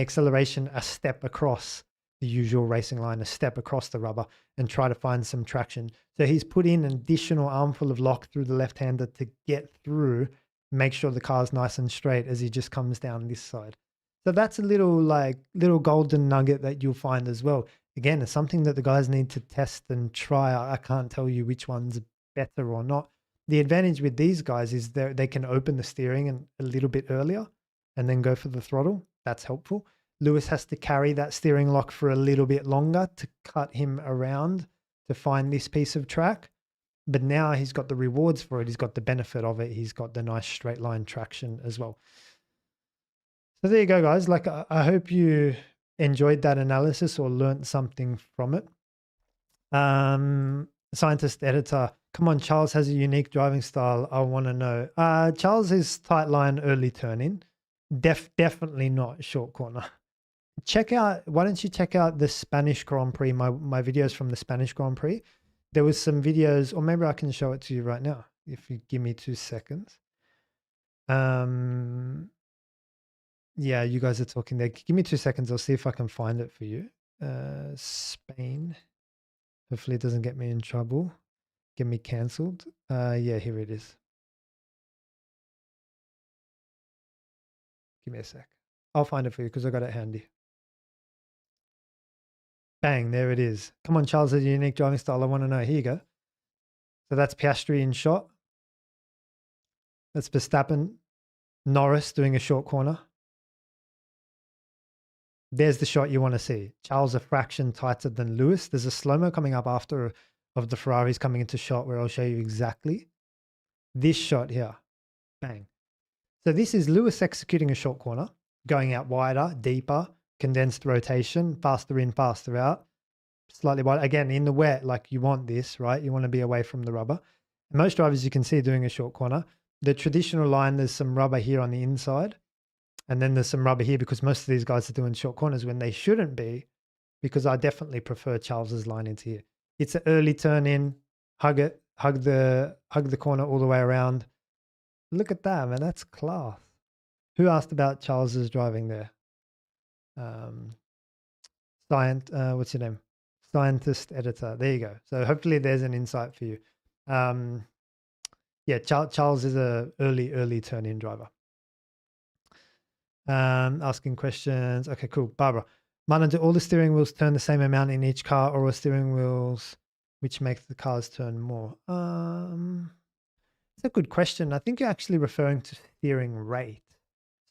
acceleration a step across the usual racing line, a step across the rubber, and try to find some traction. So he's put in an additional armful of lock through the left-hander to get through, make sure the car's nice and straight as he just comes down this side. So that's a little golden nugget that you'll find as well. Again, it's something that the guys need to test and try. I can't tell you which one's better or not. The advantage with these guys is they can open the steering a little bit earlier and then go for the throttle. That's helpful. Lewis has to carry that steering lock for a little bit longer to cut him around to find this piece of track. But now he's got the rewards for it. He's got the benefit of it. He's got the nice straight line traction as well. So there you go, guys. Like, I hope you enjoyed that analysis or learned something from it. Scientist editor, come on, Charles has a unique driving style. I want to know. Charles is tight line, early turn in. Definitely not short corner. Why don't you check out the Spanish Grand Prix, my videos from the Spanish Grand Prix. There was some videos, or maybe I can show it to you right now if you give me 2 seconds. Yeah, you guys are talking there. Give me 2 seconds. I'll see if I can find it for you. Spain. Hopefully it doesn't get me in trouble. Get me cancelled. Yeah, here it is. Give me a sec. I'll find it for you because I got it handy. Bang, there it is. Come on, Charles has a unique driving style. I want to know. Here you go. So that's Piastri in shot. That's Verstappen. Norris doing a short corner. There's the shot you want to see. Charles a fraction tighter than Lewis. There's a slow-mo coming up after of the Ferraris coming into shot where I'll show you exactly. This shot here. Bang. So this is Lewis executing a short corner, going out wider, deeper, condensed rotation, faster in, faster out, slightly wider. Again, in the wet, like you want this, right? You want to be away from the rubber. And most drivers you can see doing a short corner. The traditional line, there's some rubber here on the inside. And then there's some rubber here because most of these guys are doing short corners when they shouldn't be, because I definitely prefer Charles's line into here. It's an early turn in, hug the corner all the way around. Look at that, man. That's class. Who asked about Charles's driving there? What's your name? Scientist editor. There you go. So hopefully there's an insight for you. Yeah, Charles is a early turn in driver. Asking questions. Okay, cool. Barbara. Martin, do all the steering wheels turn the same amount in each car, or are steering wheels which make the cars turn more? It's a good question. I think you're actually referring to steering rate.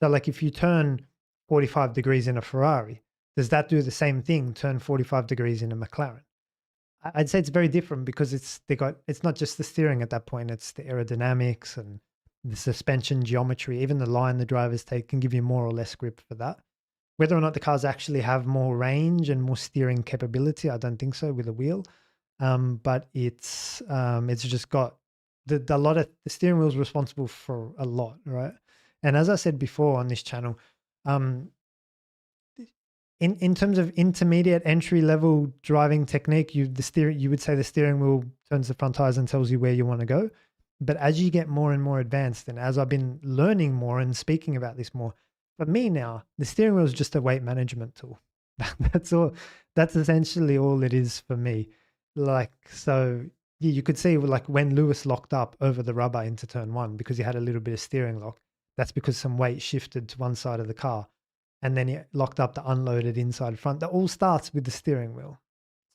So like if you turn 45 degrees in a Ferrari, does that do the same thing, turn 45 degrees in a McLaren? I'd say it's very different because it's not just the steering at that point, it's the aerodynamics and the suspension geometry. Even the line the drivers take can give you more or less grip for that. Whether or not the cars actually have more range and more steering capability, I don't think so with a wheel. But it's just got the steering wheel is responsible for a lot, right? And as I said before on this channel, In terms of intermediate entry level driving technique, you would say the steering wheel turns the front tires and tells you where you want to go. But as you get more and more advanced, and as I've been learning more and speaking about this more, for me now, the steering wheel is just a weight management tool. That's all. That's essentially all it is for me. Like, so yeah, you could see like when Lewis locked up over the rubber into turn one because he had a little bit of steering lock, that's because some weight shifted to one side of the car. And then he locked up the unloaded inside front. That all starts with the steering wheel.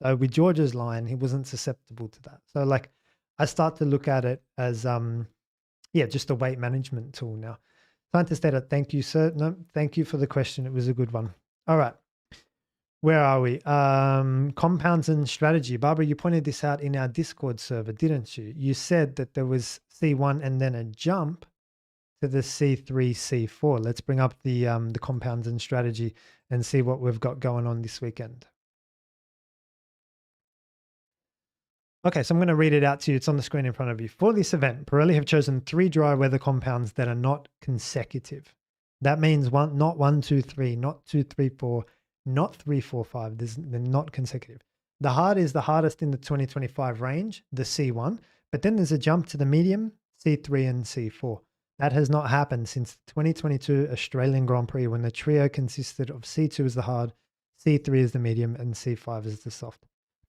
So with George's line, he wasn't susceptible to that. So like I start to look at it as just a weight management tool now. Scientist data, thank you, sir. No, thank you for the question. It was a good one. All right. Where are we? Compounds and strategy. Barbara, you pointed this out in our Discord server, didn't you? You said that there was C1 and then a jump to the C3, C4. Let's bring up the compounds and strategy and see what we've got going on this weekend. Okay, so I'm going to read it out to you. It's on the screen in front of you. For this event, Pirelli have chosen 3 dry weather compounds that are not consecutive. That means not 1, 2, 3, not 2, 3, 4, not 3, 4, 5. They're not consecutive. The hard is the hardest in the 2025 range, the C1, but then there's a jump to the medium, C3 and C4. That has not happened since the 2022 Australian Grand Prix when the trio consisted of C2 as the hard, C3 as the medium, and C5 as the soft.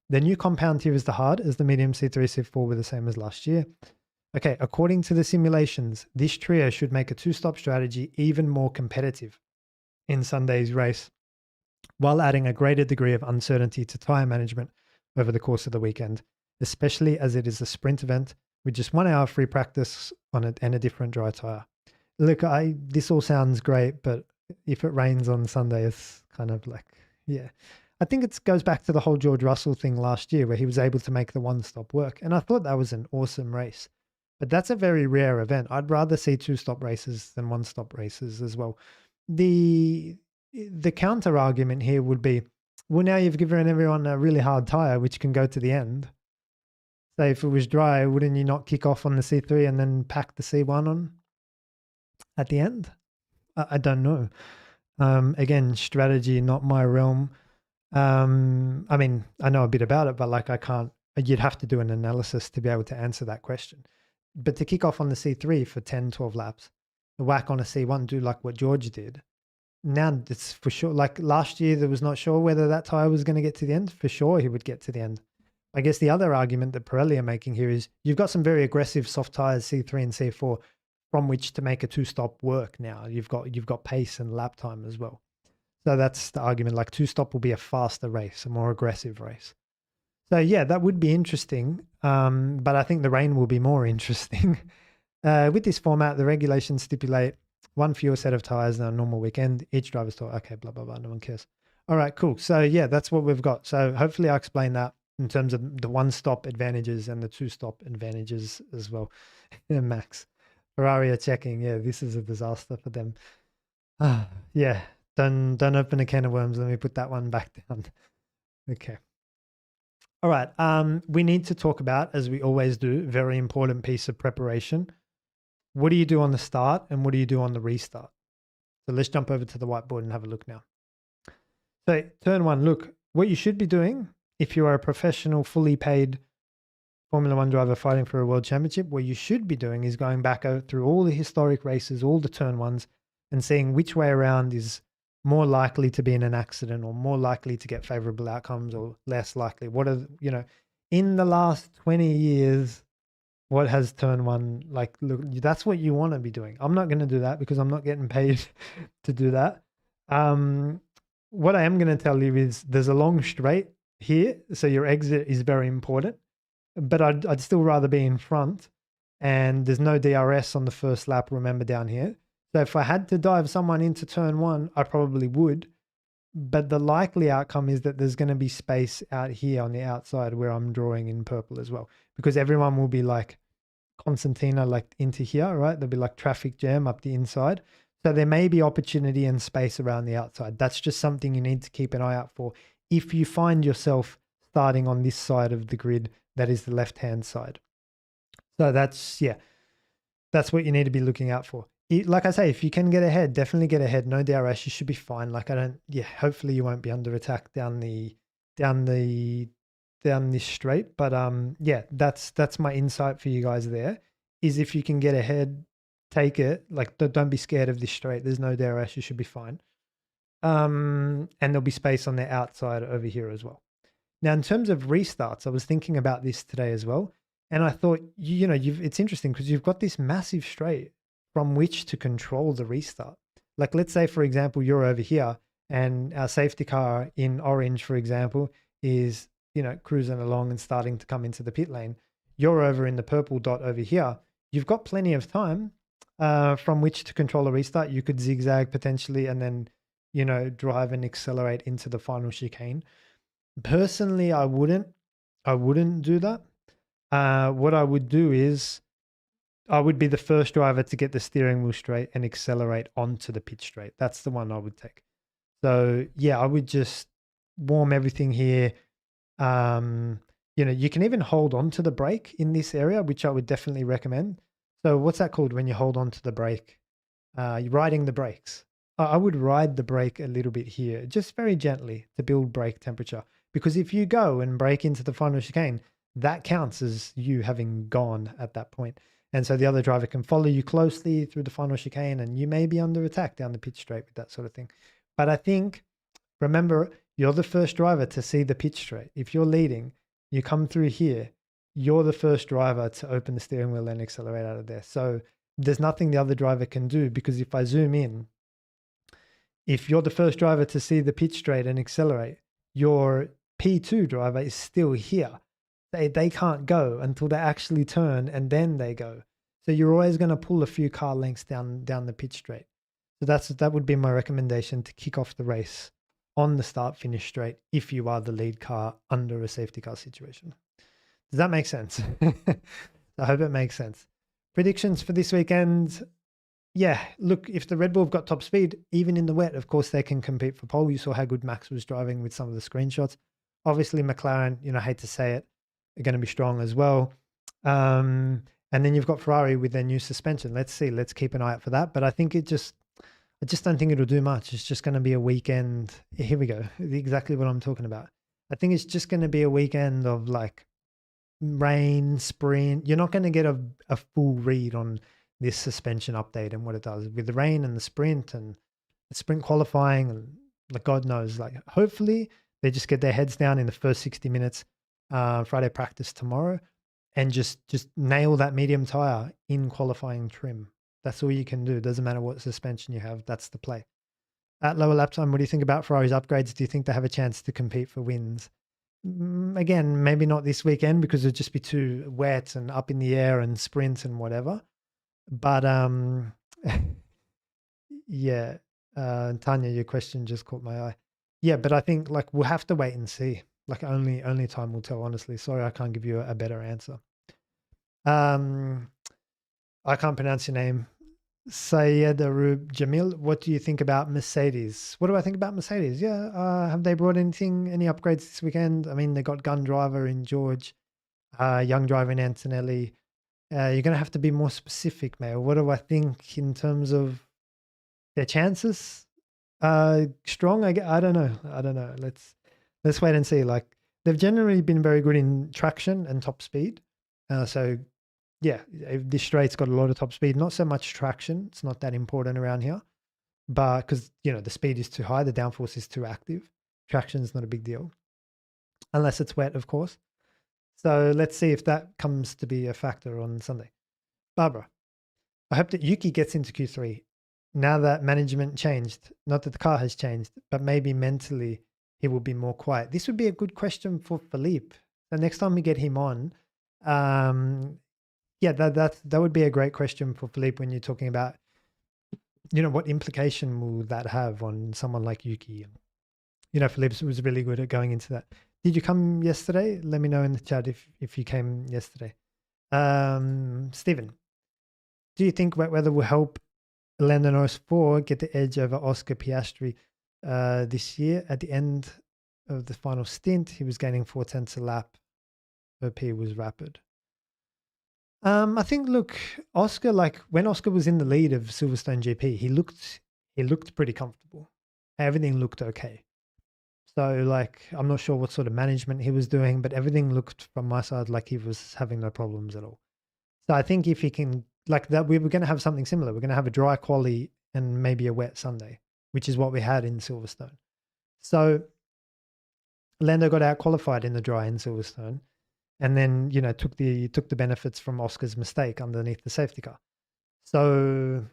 The new compound here is the hard, as the medium, C3, C4 were the same as last year. Okay, according to the simulations, this trio should make a 2-stop strategy even more competitive in Sunday's race, while adding a greater degree of uncertainty to tyre management over the course of the weekend, especially as it is a sprint event with just 1 hour free practice on it and a different dry tyre. Look, this all sounds great, but if it rains on Sunday, it's kind of like, yeah. I think it goes back to the whole George Russell thing last year where he was able to make the 1-stop work. And I thought that was an awesome race. But that's a very rare event. I'd rather see 2-stop races than 1-stop races as well. The counter argument here would be, well, now you've given everyone a really hard tyre, which can go to the end. So if it was dry, wouldn't you not kick off on the C3 and then pack the C1 on at the end? I don't know. Again, strategy, not my realm. I mean, I know a bit about it, but like you'd have to do an analysis to be able to answer that question. But to kick off on the C3 for 10, 12 laps, the whack on a C1, do like what George did. Now it's for sure, like last year, there was not sure whether that tyre was going to get to the end. For sure, he would get to the end. I guess the other argument that Pirelli are making here is you've got some very aggressive soft tyres, C3 and C4, from which to make a 2-stop work now. You've got pace and lap time as well. So that's the argument, like 2-stop will be a faster race, a more aggressive race. So yeah, that would be interesting, but I think the rain will be more interesting. With this format, the regulations stipulate 1 fewer set of tyres than a normal weekend. Each driver's tire, okay, blah, blah, blah, no one cares. All right, cool. So yeah, that's what we've got. So hopefully I explained that in terms of the 1-stop advantages and the 2-stop advantages as well. Max, Ferrari are checking. Yeah, this is a disaster for them. Yeah. Don't open a can of worms. Let me put that one back down. Okay. All right. We need to talk about, as we always do, very important piece of preparation. What do you do on the start and what do you do on the restart? So let's jump over to the whiteboard and have a look now. So turn 1, look, what you should be doing if you are a professional, fully paid Formula 1 driver fighting for a world championship, what you should be doing is going back through all the historic races, all the turn 1s, and seeing which way around is more likely to be in an accident or more likely to get favorable outcomes or less likely. What are, in the last 20 years, what has turn 1, like, look, that's what you want to be doing. I'm not going to do that because I'm not getting paid to do that. What I am going to tell you is there's a long straight here. So your exit is very important, but I'd still rather be in front, and there's no DRS on the first lap, remember, down here. So if I had to dive someone into turn 1, I probably would. But the likely outcome is that there's going to be space out here on the outside where I'm drawing in purple as well, because everyone will be like concertina, like into here, right? There'll be like traffic jam up the inside. So there may be opportunity and space around the outside. That's just something you need to keep an eye out for. If you find yourself starting on this side of the grid, that is the left-hand side. So that's what you need to be looking out for. Like I say, if you can get ahead, definitely get ahead. No DRS, you should be fine. Like I don't, yeah, hopefully you won't be under attack down the, down this straight. But yeah, that's my insight for you guys there, is if you can get ahead, take it. Like don't be scared of this straight. There's no DRS, you should be fine. And there'll be space on the outside over here as well. Now, in terms of restarts, I was thinking about this today as well. And I thought, it's interesting because you've got this massive straight from which to control the restart. Like, let's say, for example, you're over here and our safety car in orange, for example, is, cruising along and starting to come into the pit lane. You're over in the purple dot over here. You've got plenty of time from which to control a restart. You could zigzag potentially and then, drive and accelerate into the final chicane. Personally, I wouldn't do that. What I would do is I would be the first driver to get the steering wheel straight and accelerate onto the pit straight. That's the one I would take. So yeah, I would just warm everything here. You can even hold on to the brake in this area, which I would definitely recommend. So what's that called when you hold on to the brake? You're riding the brakes. I would ride the brake a little bit here, just very gently to build brake temperature. Because if you go and brake into the final chicane, that counts as you having gone at that point. And so the other driver can follow you closely through the final chicane and you may be under attack down the pit straight with that sort of thing. But I think, remember, you're the first driver to see the pit straight. If you're leading, you come through here, you're the first driver to open the steering wheel and accelerate out of there. So there's nothing the other driver can do, because if I zoom in, if you're the first driver to see the pit straight and accelerate, your P2 driver is still here. They can't go until they actually turn and then they go. So you're always going to pull a few car lengths down the pit straight. So that would be my recommendation to kick off the race on the start finish straight if you are the lead car under a safety car situation. Does that make sense? I hope it makes sense. Predictions for this weekend. Yeah, look, if the Red Bull have got top speed, even in the wet, of course, they can compete for pole. You saw how good Max was driving with some of the screenshots. Obviously, McLaren, I hate to say it, are going to be strong as well. And then you've got Ferrari with their new suspension. Let's see. Let's keep an eye out for that. But I think I just don't think it'll do much. It's just going to be a weekend. Here we go. Exactly what I'm talking about. I think it's just going to be a weekend of like rain, sprint. You're not going to get a full read on this suspension update and what it does with the rain and the sprint qualifying, and like God knows, like hopefully they just get their heads down in the first 60 minutes, Friday practice tomorrow, and just nail that medium tire in qualifying trim. That's all you can do. Doesn't matter what suspension you have. That's the play. At lower lap time, what do you think about Ferrari's upgrades? Do you think they have a chance to compete for wins? Again, maybe not this weekend because it'd just be too wet and up in the air and sprints and whatever. But yeah, Tanya, your question just caught my eye. Yeah, but I think like we'll have to wait and see. Like only time will tell. Honestly, sorry, I can't give you a better answer. I can't pronounce your name. Sayed Arub Jamil, what do you think about Mercedes? What do I think about Mercedes? Yeah, have they brought any upgrades this weekend? I mean, they got gun driver in George, young driver in Antonelli. You're going to have to be more specific, mate. What do I think in terms of their chances? Strong? I don't know. Let's wait and see. Like they've generally been very good in traction and top speed. So yeah, this straight's got a lot of top speed, not so much traction. It's not that important around here, but because the speed is too high, the downforce is too active. Traction is not a big deal, unless it's wet, of course. So let's see if that comes to be a factor on Sunday. Barbara, I hope that Yuki gets into Q3 now that management changed. Not that the car has changed, but maybe mentally he will be more quiet. This would be a good question for Philippe. The next time we get him on, yeah, that would be a great question for Philippe when you're talking about, what implication will that have on someone like Yuki? Philippe was really good at going into that. Did you come yesterday? Let me know in the chat if you came yesterday. Stephen, do you think wet weather will help Lando Norris 4 get the edge over Oscar Piastri this year? At the end of the final stint, he was gaining 0.4 a lap. OP was rapid. I think, look, Oscar, like when Oscar was in the lead of Silverstone GP, he looked pretty comfortable. Everything looked okay. So, like, I'm not sure what sort of management he was doing, but everything looked from my side like he was having no problems at all. So I think if he can, like that, we were going to have something similar. We're going to have a dry quali and maybe a wet Sunday, which is what we had in Silverstone. So Lando got out qualified in the dry in Silverstone, and then took the benefits from Oscar's mistake underneath the safety car. So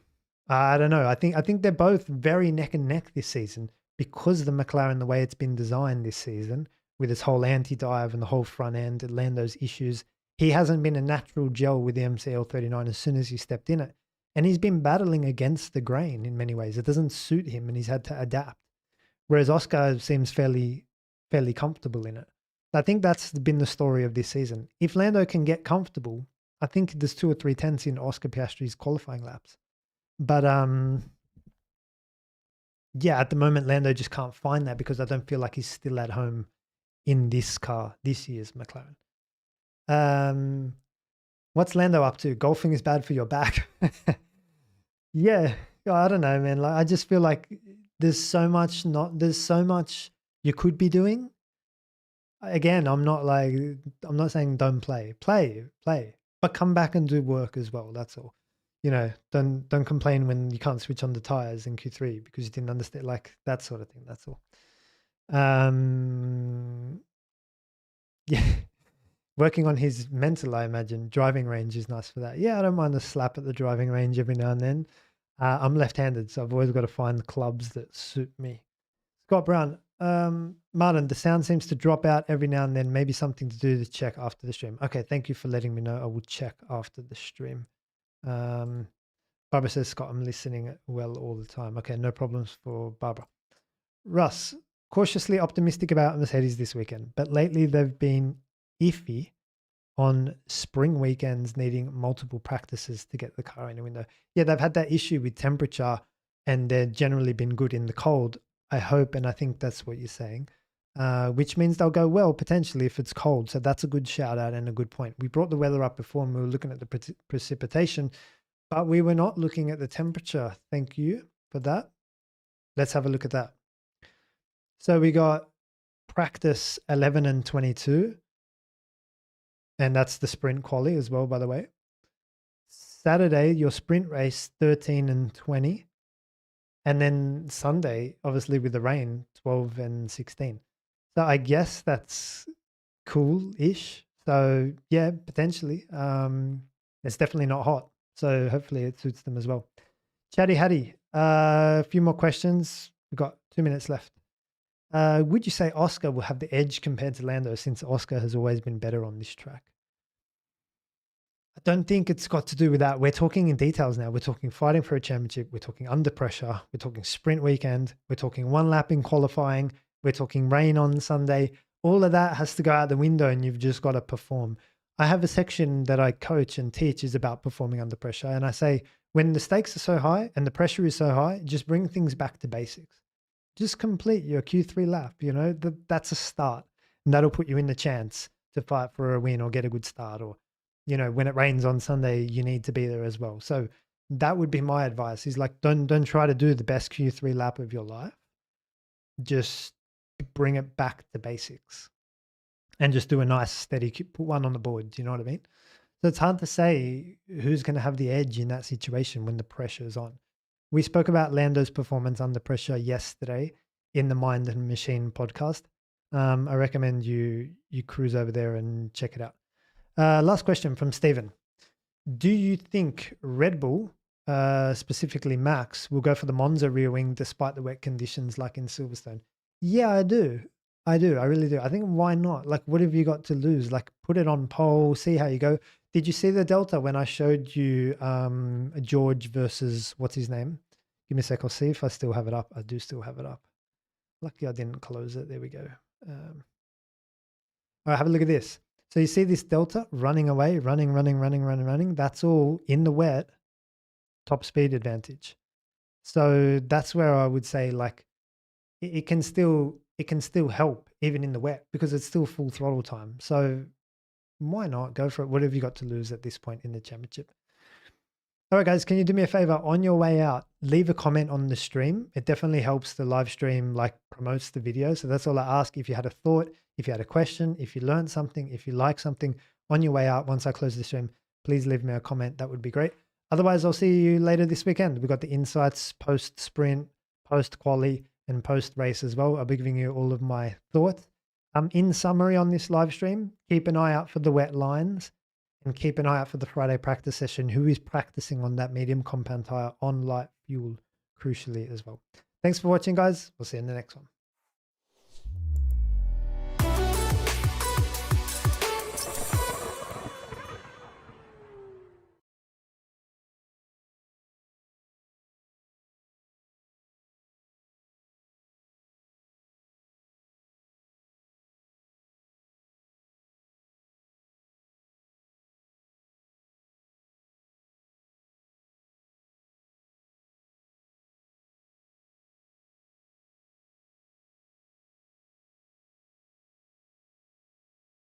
I don't know. I think they're both very neck and neck this season because the McLaren, the way it's been designed this season, with its whole anti-dive and the whole front end, Lando's issues. He hasn't been a natural gel with the MCL39 as soon as he stepped in it, and he's been battling against the grain in many ways. It doesn't suit him, and he's had to adapt. Whereas Oscar seems fairly comfortable in it. I think that's been the story of this season. If Lando can get comfortable, I think there's 2 or 3 tenths in Oscar Piastri's qualifying laps. But yeah, at the moment Lando just can't find that because I don't feel like he's still at home in this car, this year's McLaren. What's Lando up to? Golfing is bad for your back. Yeah, I don't know, man. Like I just feel like there's so much you could be doing. Again, I'm not saying don't play, but come back and do work as well. That's all. Don't complain when you can't switch on the tires in Q3 because you didn't understand, like that sort of thing. That's all. Yeah, working on his mental, I imagine. Driving range is nice for that. Yeah, I don't mind a slap at the driving range every now and then. I'm left-handed, so I've always got to find clubs that suit me. Scott Brown, Martin, the sound seems to drop out every now and then. Maybe something to do to check after the stream. Okay, thank you for letting me know. I will check after the stream. Barbara says, Scott, I'm listening well all the time. Okay, no problems for Barbara. Russ, cautiously optimistic about Mercedes this weekend, but lately they've been iffy on spring weekends needing multiple practices to get the car in the window. Yeah, they've had that issue with temperature and they've generally been good in the cold, I hope, and I think that's what you're saying, which means they'll go well potentially if it's cold. So that's a good shout out and a good point. We brought the weather up before and we were looking at the precipitation, but we were not looking at the temperature. Thank you for that. Let's have a look at that. So we got practice 11 and 22. And that's the sprint quali as well, by the way. Saturday, your sprint race, 13 and 20. And then Sunday, obviously with the rain, 12 and 16. So I guess that's cool-ish. So yeah, potentially. It's definitely not hot. So hopefully it suits them as well. Chatty Hattie, a few more questions. We've got 2 minutes left. Would you say Oscar will have the edge compared to Lando since Oscar has always been better on this track? I don't think it's got to do with that. We're talking in details now. We're talking fighting for a championship. We're talking under pressure. We're talking sprint weekend. We're talking one lap in qualifying. We're talking rain on Sunday. All of that has to go out the window and you've just got to perform. I have a section that I coach and teach is about performing under pressure. And I say, when the stakes are so high and the pressure is so high, just bring things back to basics. Just complete your Q3 lap. That's a start. And that'll put you in the chance to fight for a win or get a good start, or when it rains on Sunday, you need to be there as well. So that would be my advice is like, don't try to do the best Q3 lap of your life. Just bring it back to basics and just do a nice steady, put one on the board. Do you know what I mean? So it's hard to say who's going to have the edge in that situation when the pressure is on. We spoke about Lando's performance under pressure yesterday in the Mind and Machine podcast. I recommend you cruise over there and check it out. Last question from Stephen. Do you think Red Bull, specifically Max, will go for the Monza rear wing despite the wet conditions like in Silverstone? Yeah, I do. I really do. I think why not? Like, what have you got to lose? Like, put it on pole, see how you go. Did you see the Delta when I showed you George versus what's his name? Give me a sec. I'll see if I still have it up. I do still have it up. Lucky I didn't close it. There we go. All right, have a look at this. So you see this Delta running away, running. That's all in the wet, top speed advantage. So that's where I would say like it can still help even in the wet because it's still full throttle time. So why not? Go for it. What have you got to lose at this point in the championship? All right, guys, can you do me a favor? On your way out, leave a comment on the stream. It definitely helps the live stream, like promotes the video. So that's all I ask. If you had a thought, if you had a question, if you learned something, if you like something, on your way out, once I close the stream, please leave me a comment. That would be great. Otherwise, I'll see you later this weekend. We've got the insights post sprint, post quali, and post race as well. I'll be giving you all of my thoughts. In summary on this live stream, keep an eye out for the wet lines. And keep an eye out for the Friday practice session. Who is practicing on that medium compound tire on light fuel, crucially as well. Thanks for watching, guys. We'll see you in the next one.